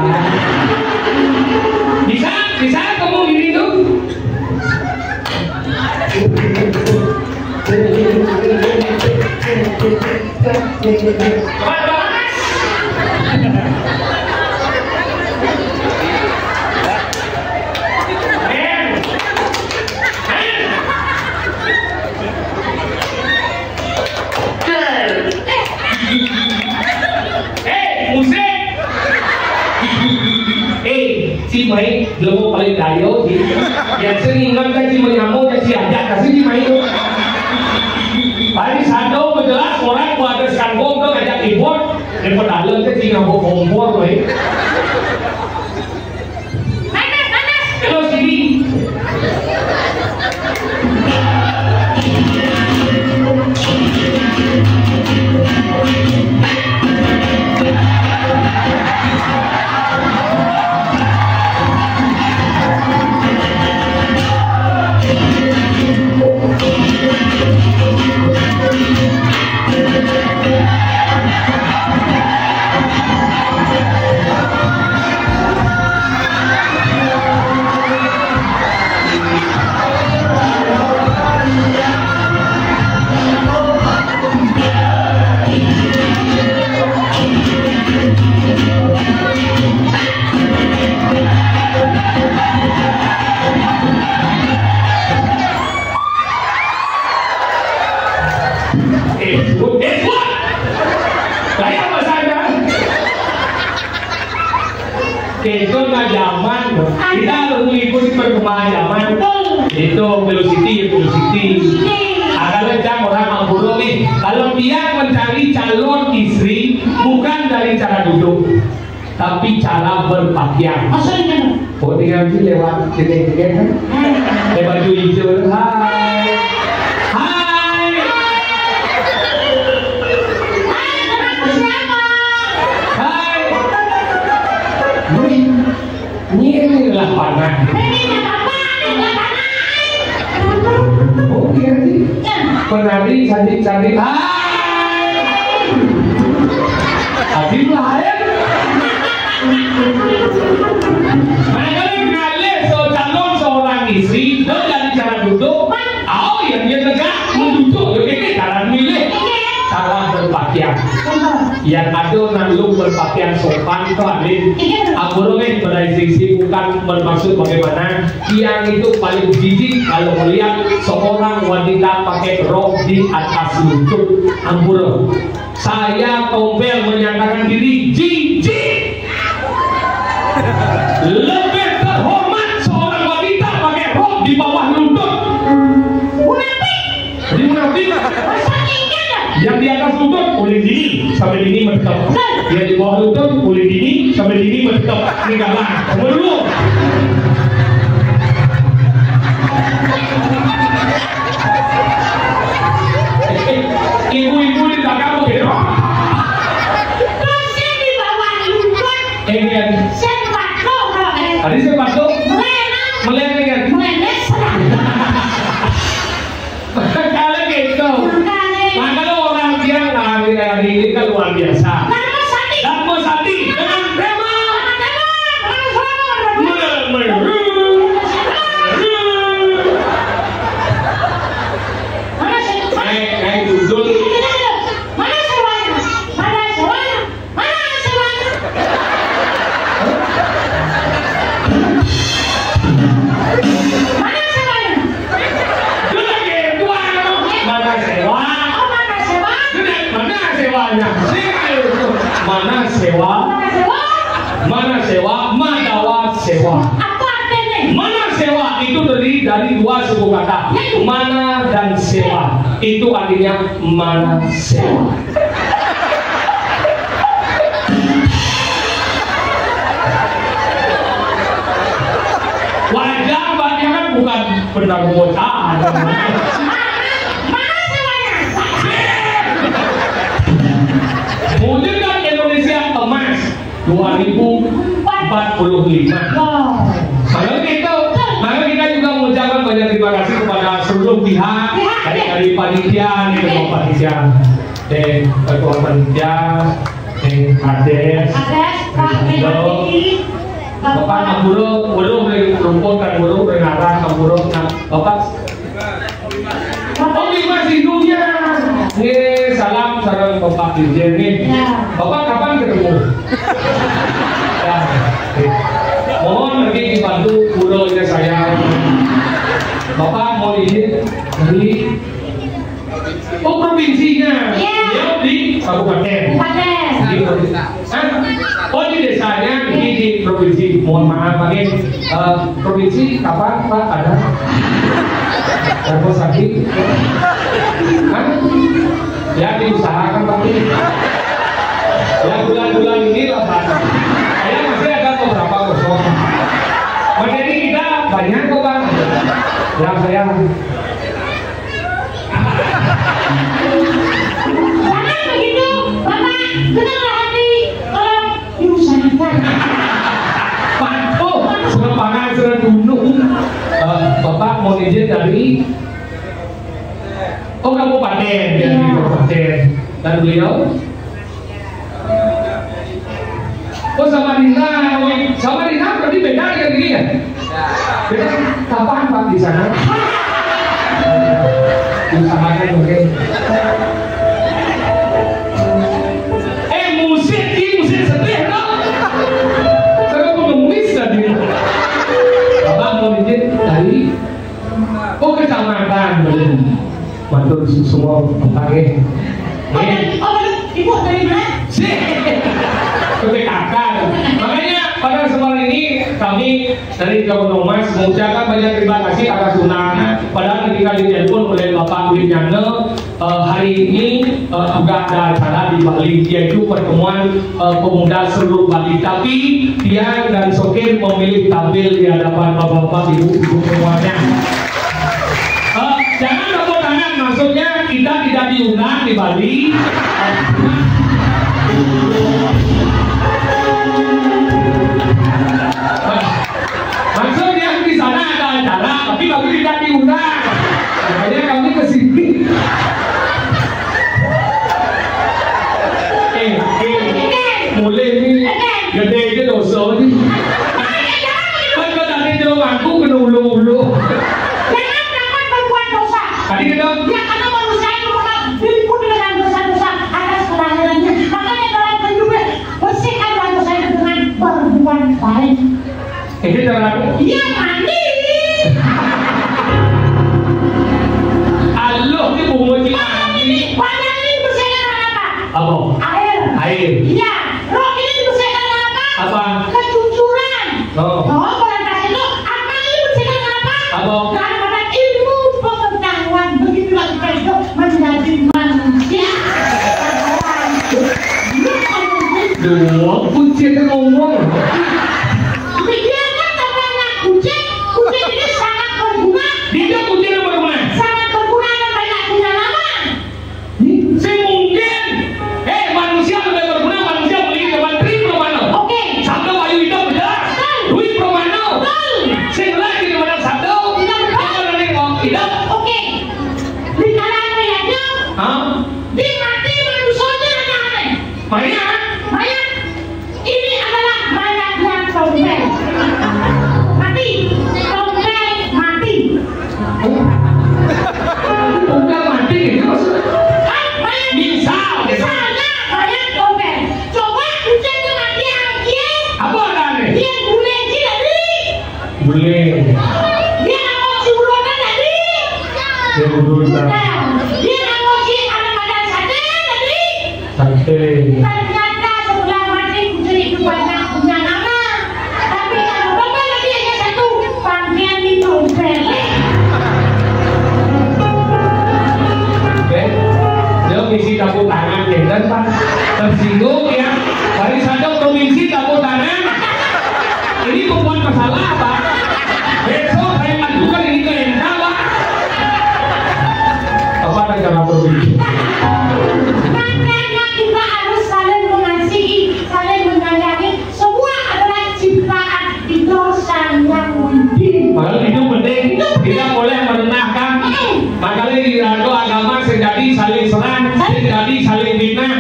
Bisa kamu ini tuh. Si Mai belum paling dayo di yang seringan kan si menyambung dan si ajak kasih si Mai tadi sando menjelas orang pada sanggung tuh ngajak import import dalam kan si ngambung kompor Mai kalau sini kita harus mengikuti perkembangan zaman. Itu velocity. Agar rencang orang Amburo nih, kalau dia mencari calon istri bukan dari cara duduk, tapi cara berpakaian. Oh tinggal sih lewat titik-titik kan? Baju hijau. Hai. Ini adalah panah. Oh iya sih. Penari cantik. Hai. Habis lahir. Mereka mengalih calon seorang istri dari cara duduk. Oh yang dia tegak menduduk. Jadi cara milih, cara berpakaian. Yang ada nalung berpakaian sopan itu adil. Aku nih pada istri bukan bermaksud bagaimana yang itu paling jijik kalau melihat seorang wanita pakai rok di atas lutut. Ampun, saya Tompel menyatakan diri jijik. Lebih terhormat seorang wanita pakai rok di bawah lutut. Munafik. Yang di atas lutut kulit dini sampai dini menetap. Yang di bawah lutut kulit dini sampai dini menetap. Ini galang. Dulu. Ibu-ibu di belakang begini. Terusnya di bawah lutut. Sepatu. Tadi sepatu. Melena kan? Melena serang. Kalau gitu. Makanya orang yang hari ini kan luar biasa. Dharma Sati dengan tema naik duduk. Mana sewa, madawa sewa. Apa artinya? Mana sewa itu terdiri dari dua suku kata, mana dan sewa. Itu artinya mana sewa. Wajah mbaknya kan bukan benar bocahan. Mewujudkan Indonesia emas 2045. Maka kita juga mengucapkan banyak terima kasih kepada seluruh pihak dari panitia, ketua panitia, ketua panitia, Kades, Bapak Kaburo, rumput kan burung renara Kaburo, Bapak. Oh, Mas Hidungnya. Salam Bapak Dirjen nih. Bapak kapan ketemu? Ya. Mohon nanti dibantu buronya saya. Bapak mau izin dari provinsinya. Ya, di kabupaten. Oh, di desanya ini di provinsi. Mohon maaf Pak. Provinsi kapan Pak ada? Darmo sakit? Ya diusahakan Pak. Ya bulan-bulan ini lah Pak. Saya masih ada beberapa kosong. Materi kita banyak kok Pak. Ya saya. Jangan begitu, Bapak. Tenanglah hati. Kalau diusahakan. Pak, oh, sudah pangan, sudah gunung. Bapak mau izin dari kabupaten, dari kabupaten. Dan beliau? Oh, Samarinda berarti beda dengan ini ya? Beda, kapan Pak di sana? Diusahakan mungkin. Musik sedih dong. Saya mau ngemis tadi. Bapak mau izin dari kecamatan belum. Matur semua pakai. Ibu dari mana? PPKK. Makanya pada kesempatan ini kami dari Kabupaten Mas mengucapkan banyak terima kasih atas undangan. Padahal ketika ditelepon oleh Bapak Wiryana, hari ini juga ada acara di Bali, yaitu pertemuan pemuda seluruh Bali. Tapi dia dan Sokir memilih tampil di hadapan bapak-bapak, ibu-ibu semuanya. Jangan tepuk tangan, maksudnya kita tidak diundang di Bali. Maksudnya di sana ada acara, tapi kami tidak diundang. Makanya kami kesini. Mulai ini gede aja dosa nih. Kan tadi jauh aku kena ulu-ulu. Jangan dapat berbuat dosa. Tadi kita. Ya karena manusia itu memang diliput dengan dosa-dosa atas kelahirannya. Makanya dalam kehidupan bersihkan dosa itu dengan berbuat baik. Ini cara aku. Iya mandi. Aloh ini bumbu mandi. Banyak ini bersihkan dengan apa? Apa? Air. Iya. Roh ini dibersihkan dengan apa? Apa? Kejujuran. Oh. Kualitas itu apa ini bersihkan dengan apa? Apa? Karena ilmu pengetahuan begitulah kita hidup menjadi manusia. Dua kunci itu ngomong. Pikirkan sama anak kucing ini sangat berguna. Dia kucing yang berguna. Sangat berguna dan banyak punya nama. Semungkin. Manusia lebih berguna. Manusia memiliki Menteri Promano. Oke. Sabdo Bayu Hidup jelas. Rui Promano. Sing lagi di mana Sabdo? Hidup. Oke. Di kalangan rakyatnya. Di mati manusianya aneh-aneh. Mayat. Ini adalah mayat yang tombel. Mati. Tombel mati. Udah mati gitu maksudnya. Misalnya mayat tombel. Coba kucingnya mati anjing. Apa aneh? Dia guling tadi. Boleh. Dia mau si buronan tadi. Dia berurusan. Dia mau si anak badan sate tadi. Santai. Ternyata sebelah mati kucing itu banyak punya nama. Tapi kalau tombel tadi hanya satu. Panggilan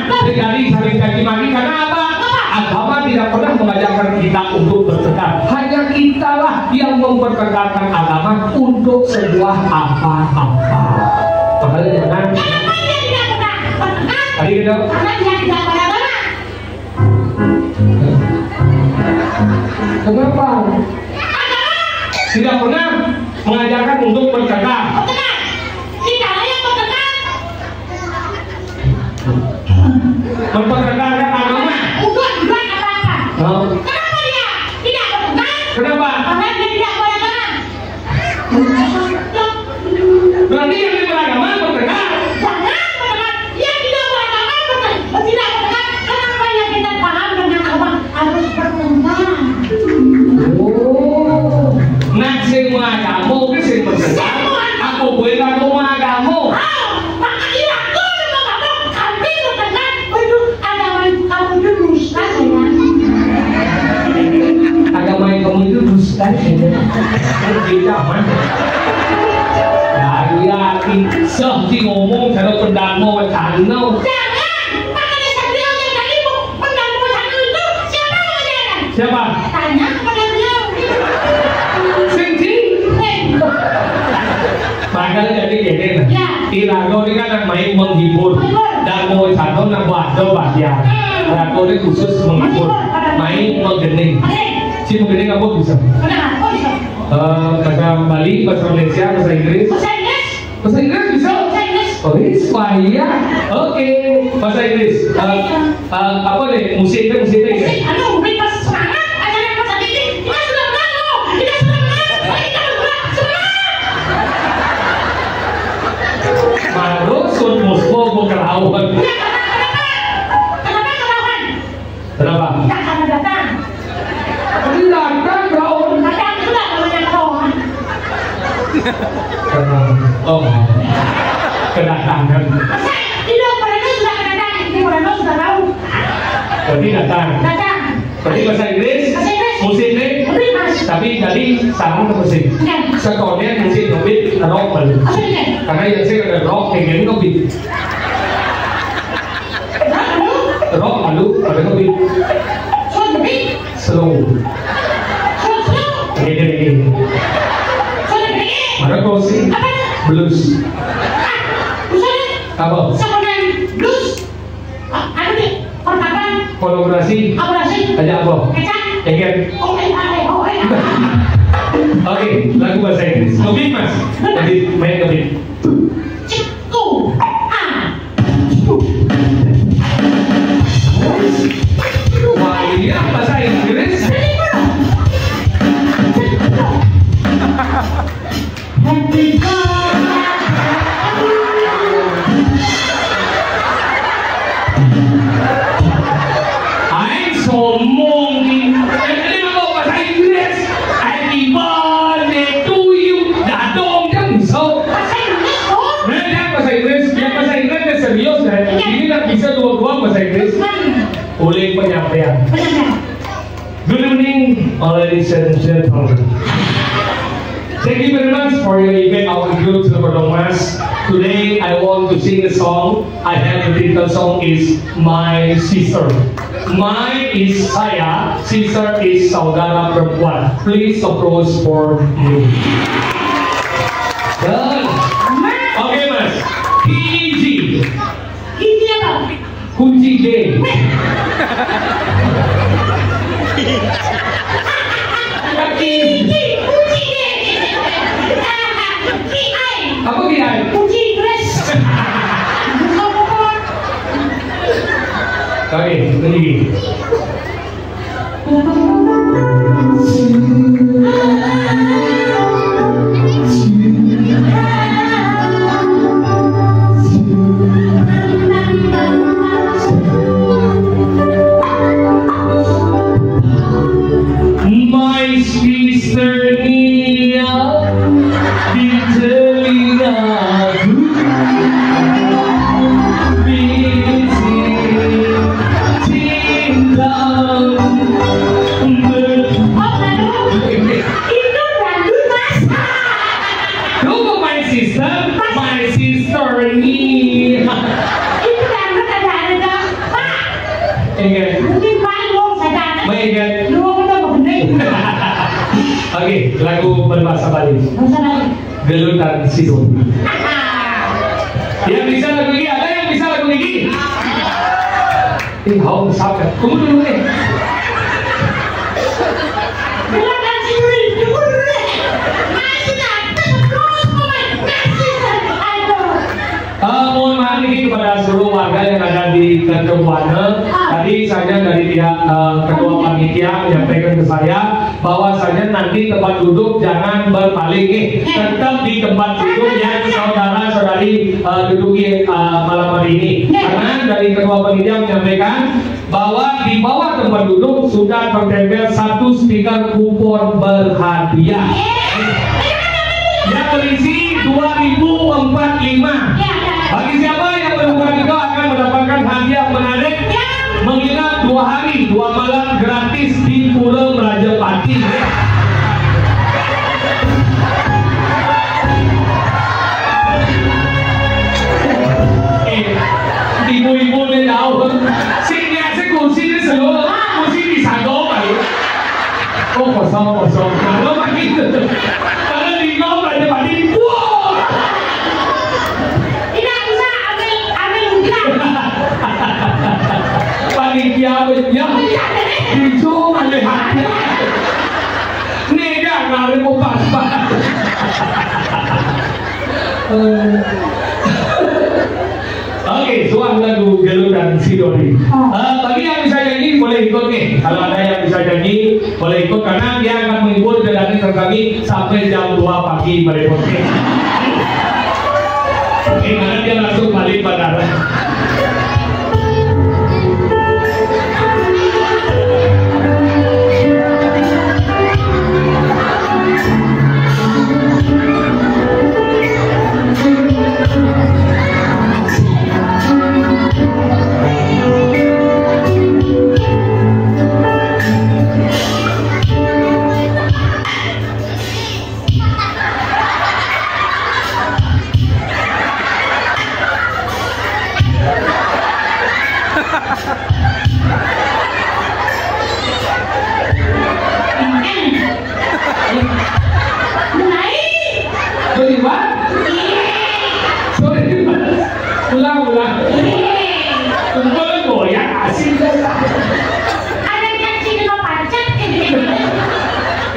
terjadi saling caci maki karena apa? Agama tidak pernah mengajarkan kita untuk bertengkar. Hanya kita lah yang mempertengkarkan agama untuk sebuah apa-apa. Makanya jangan. Tadi kita. Kenapa? Tidak pernah mengajarkan untuk bertengkar. Mempertengkarkan agama. Kenapa dia tidak bertengkar? Kenapa? Karena dia tidak beragama. Berarti yang tidak beragama bertengkar. Jangan bertengkar. Yang tidak beragama tidak bertengkar. Kenapa yang tidak paham dengan agama harus bertengkar? Oh, nak sing agama ki sing bertengkar. Aku boleh ngaku agama. Makanya aku memang kamu kami bertengkar. Waduh, agama kamu itu dusta sayang. Agama yang kamu itu dusta ya. Beda man. Yakin sah di ngomong kalau pendamo wacana. Jangan. Makanya Satrio yang tadi mengganggu wacana itu siapa yang mengajarkan? Siapa? Tanya kepada beliau. Singji. Makanya jadi gini. Ya. Irago ini kan anak main menghibur. Dan mau satu nak wado bahagia. Irago ini khusus menghibur. Main menggening. Si menggening apa bisa? Kenapa? Oh bisa. Bahasa Bali, bahasa Malaysia, bahasa Inggris. Bahasa Inggris. Bahasa Inggris bisa? Bahasa Inggris. Oh, supaya. Oke. Bahasa Inggris. Apa deh? Musiknya Musik, ya? anu, beri pas semangat. Ajaran pas tadi ini. Kita sudah menang loh. Kita sudah menang. Kita sudah semangat. Baru sun musmo berkelawan. Ya, kenapa kelawan? Kenapa? Ya, karena datang. Ini datang kelawan. Datang sudah namanya kelawan. Oh, kedatangan. Masa tidak Moreno sudah kedatangan. Ini Moreno sudah tahu. Berarti datang. Datang. Berarti bahasa Inggris. Bahasa Inggris. Musiknya. Beri mas. Tapi tadi salah ke musik. Ya. Sekolahnya musik ngebit rock baru. Apa ini? Karena yang saya ada rock pengen ngebit. Lalu, Rock lalu pada ngebit so beri, slow. so slow, Gini. so beri. Ada closing Apa? blues. Misalnya, Apa? sebenarnya blues, anu deh, perkataan, Kolaborasi. abrasi, Ada apa? kecap, Egen. Oke, lagu bahasa Inggris. Ngebit mas. Ngebit, main ngebit. cipu, Wah, iya bahasa Inggris. happy birthday. Ay, sombong nih. Ini apa bahasa Inggris? Happy birthday to you. Dadong kan bisa. Bahasa Inggris, oh. Nah, dia bahasa Inggris. Dia bahasa Inggris dia serius kan. Ini nggak bisa dua-dua bahasa Inggris. Boleh penyampaian. Good evening, ladies and gentlemen. Thank you very much for your event, our group Silverdome Mass. Today I want to sing a song. I have the title song is My Sister. My is saya, sister is saudara perempuan. Please approach for me. Done. Oke mas. PG. Ini apa? Kunci G. Kunci, kunci deh. KI. Apa dia? Kunci Inggris. Oke, ini. My sister Nia di telingaku bising cintamu Oh, lalu itu dangdut mas. Look my sister Nia Itu dangdut ada. Ingat. Mungkin main wong sadar. Ingat. Lu udah bening. Oke, lagu berbahasa Bali. Bahasa Bali. Gelutan Sidon. Yang bisa lagu ini, ada yang bisa lagu ini? Hau sabda. Tunggu dulu nih. Gelutan Sidon. Tunggu dulu nih. Masih datang terus pemain. Mohon maaf ini kepada seluruh warga yang ada di Kedungwana. Tadi saya dari pihak ketua panitia menyampaikan ke saya bahwasanya nanti tempat duduk jangan berpaling, tetap di tempat duduk yang saudara-saudari duduki malam hari ini. Karena dari ketua panitia menyampaikan bahwa di bawah tempat duduk sudah tertempel satu stiker kupon berhadiah yang berisi 2045. Bagi siapa yang menemukan itu akan mendapatkan hadiah menarik menginap 2 hari 2 malam gratis di Pura Rajapati. Ibu-ibu ni tahu sehingga kursi ni seluruh kursi di Sago baru. Oh kosong. Kalau begitu, kalau di Pura Rajapati, wow. Panitia punya jujur melihat nega kali mau pas-pas. Oke, suara lagu Gelutan Sidoni. Bagi yang bisa nyanyi boleh ikut nih. Kalau ada yang bisa nyanyi boleh ikut karena dia akan menghibur dari kami sampai jam 2 pagi berikutnya. Oke, karena dia langsung balik bandara.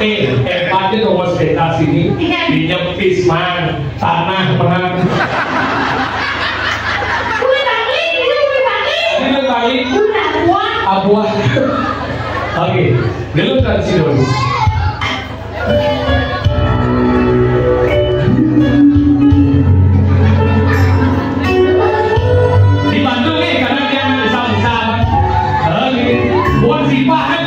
Hebatnya nomor sekitar sini pinjam pisman tanah perang balik abuah. Oke, Gelutan Sidoni. Dibantu nih karena dia bisa. Oke, buat simpahan.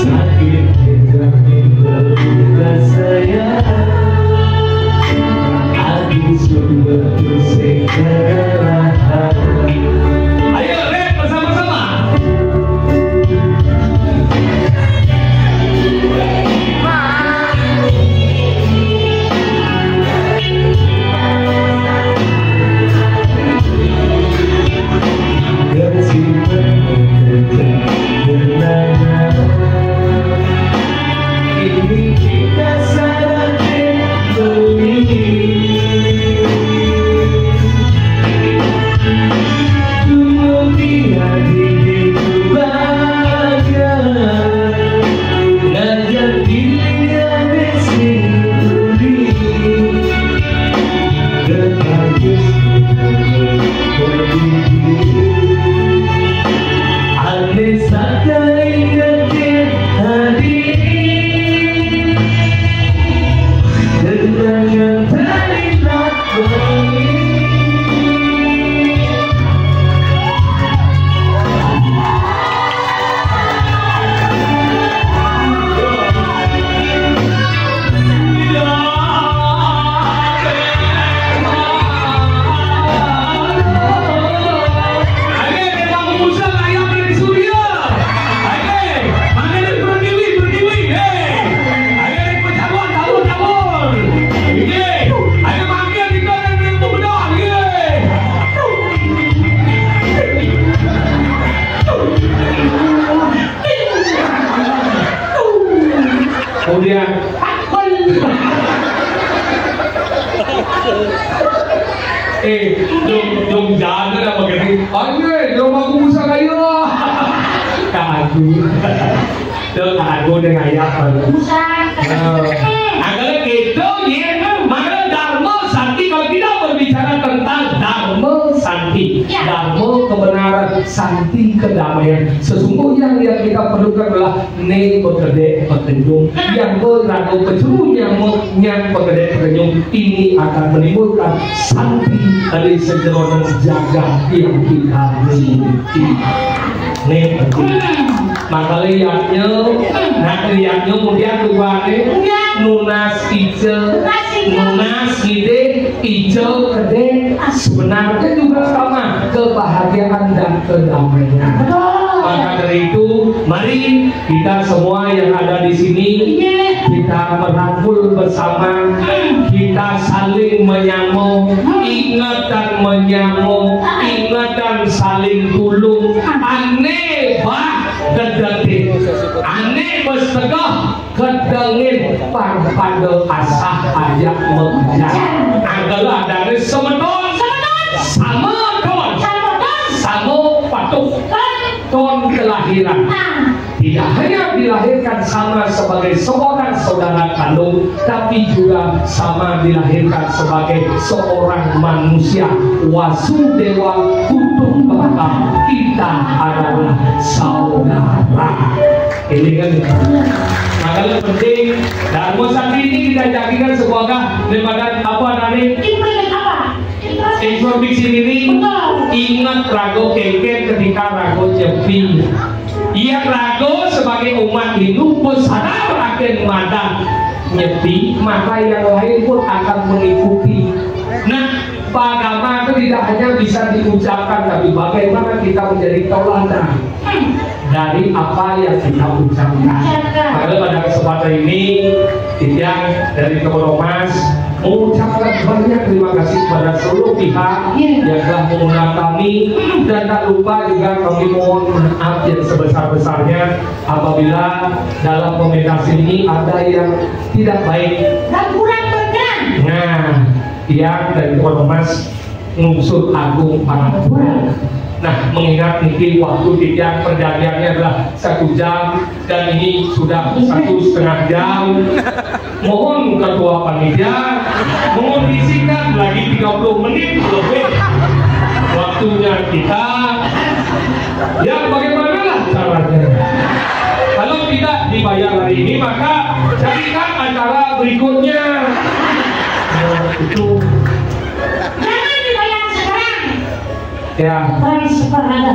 Sakit lagu. Tuh lagu dengan ayat. Busan. Agar gitu ya, maka Dharma Santi kalau kita berbicara tentang Dharma Santi, Dharma kebenaran, Santi kedamaian. Sesungguhnya yang kita perlukan adalah ne pekerja petunjuk yang berlaku kecurunya pekerja petunjuk ini akan menimbulkan Santi dari sejeronan jagat yang kita miliki. Ne penting. Maka lihatnya, nah lihatnya kemudian tuannya nunas ijo, nunas ide ijo kede sebenarnya juga sama kebahagiaan dan kedamaian. Maka dari itu, mari kita semua yang ada di sini kita merangkul bersama, kita saling menyambung, ingat dan menyambung, ingat dan saling tulung. Aneh bah kedatin, aneh bersedekah kedengin pada asah ajak mengajar. Adalah dari semeton sama ton, sama patuh ton kelahiran. Tidak hanya dilahirkan sama sebagai seorang saudara kandung, tapi juga sama dilahirkan sebagai seorang manusia. Wasudewa Kutumbaka, kita adalah saudara. Ini kan maka yang penting Dharma Santi ini kita jadikan sebagai daripada apa namanya? Informasi ini ingat rago keket ketika rago jepi. Ia rago sebagai umat Hindu bersadar akan madan nyepi, maka yang lain pun akan mengikuti. Nah, agama itu tidak hanya bisa diucapkan, tapi bagaimana kita menjadi tauladan dari apa yang kita ucapkan. Maka pada kesempatan ini Tiang dari Kemeromas mengucapkan banyak terima kasih kepada seluruh pihak yang telah mengundang kami, dan tak lupa juga kami mohon maaf yang sebesar-besarnya apabila dalam komunikasi ini ada yang tidak baik dan kurang berkenan. Nah, Tiang dari Kemeromas ngusut agung para Tuhan. Nah, mengingat mungkin waktu Tiang perjanjiannya adalah 1 jam dan ini sudah 1,5 jam. Mohon ketua panitia mohon disingkat lagi 30 menit lebih waktunya kita. Ya, bagaimanalah caranya? Kalau tidak dibayar hari ini, maka carikan acara berikutnya. Itu Jangan dibayar sekarang. ya. Transfer ada.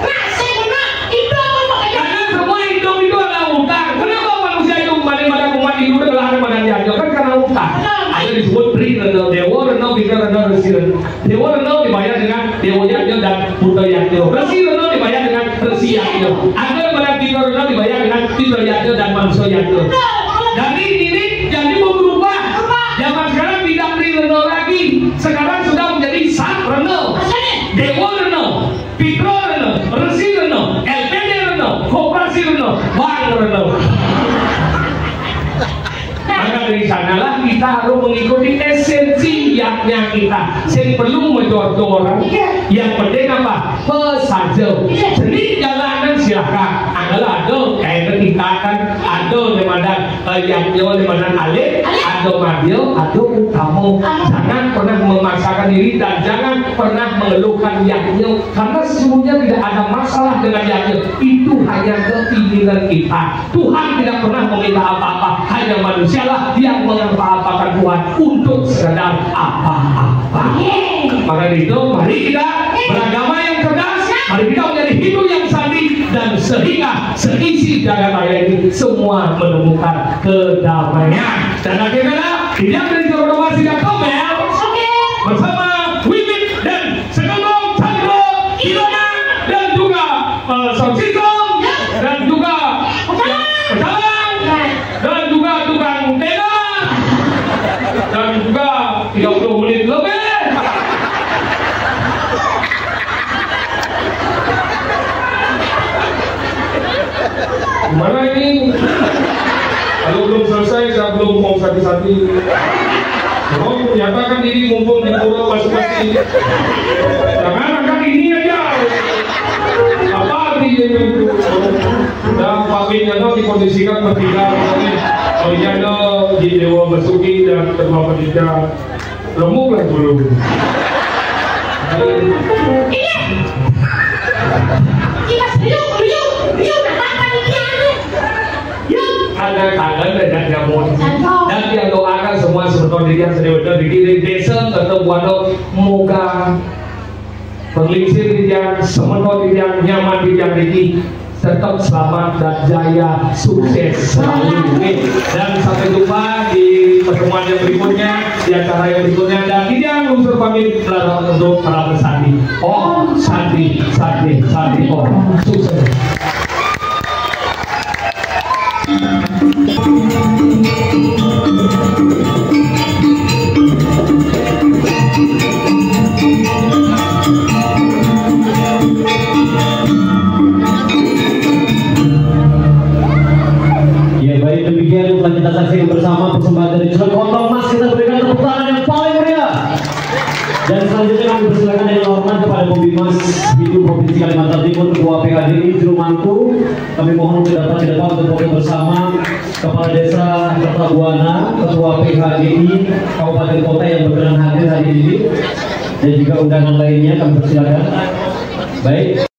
Nah, saya benar itu apa makanya? Karena semua hidup itu adalah utang. Kenapa manusia itu pada umat Hindu adalah pada jajah? Kan karena utang. Ada disebut pre-renal, dewa renal, bika renal, resi renal. Dewa renal dibayar dengan dewa yajna dan buddha yajna. Resi renal dibayar dengan resi yajna. Ada pada bika renal dibayar dengan bika yajna dan manusia yajna. Dari ini jadi berubah. Zaman sekarang tidak pre-renal lagi. Sekarang sudah menjadi sat renal, dewa renal, pitro renal, resi renal, LPD renal, koperasi renal, bank renal. Maka dari sanalah kita harus mengikuti esensi yaknya kita. Yang perlu menjor-jor orang. Yang penting apa? Pesaja. Jadi jalanan silahkan. Adalah ada kayak kita kan ada daripada yaknya daripada alif, ada madio, ada utama. Jangan pernah memaksakan diri dan jangan pernah mengeluhkan yaknya, karena sesungguhnya tidak ada masalah dengan yaknya. Itu hanya keinginan kita. Tuhan tidak pernah meminta apa-apa, hanya manusia yang mengapa-apakan Tuhan untuk sekedar apa-apa. Maka itu mari kita beragama yang cerdas, mari kita menjadi hidup yang sandi, dan sehingga seisi jagat raya ini semua menemukan kedamaian. Dan akhirnya tidak dari Kemeromas tidak Tobel bersama Wiwit dan Segelong Chandra Irona dan juga Sonsisong dan juga Pecalang dan juga tukang tenda dan juga 30 menit lebih. Gimana ini? Kalau belum selesai, saya belum mau sati-sati. Mau menyatakan diri mumpung di pura masing-masing. Jangan angkat ini aja. Aminnya no dikondisikan bertiga olehnya no di Dewa Basuki dan Ketua Panitia remuk lah dulu. Ada kangen dan nyamuk dan yang doakan semua sebetulnya diri yang sedih dikirim desa ketemuan muka penglingsir yang semenot yang nyaman di yang ini tetap selamat dan jaya sukses selalu dan sampai jumpa di pertemuan yang berikutnya di acara yang berikutnya dan tidak unsur pamit melarang untuk para pesandi sandi sukses. Demikian telah kita saksikan bersama persembahan dari Celek Kontong Mas. Kita berikan tepuk tangan yang paling meriah. Dan selanjutnya kami persilakan dengan hormat kepada Bobi Mas Hidup Provinsi Kalimantan Timur, Ketua PHDI Juru Mangku. Kami mohon untuk dapat ke depan untuk foto bersama Kepala Desa Kertabuana, Ketua PHDI Kabupaten Kota yang berkenan hadir hari ini dan juga undangan lainnya kami persilakan. Baik.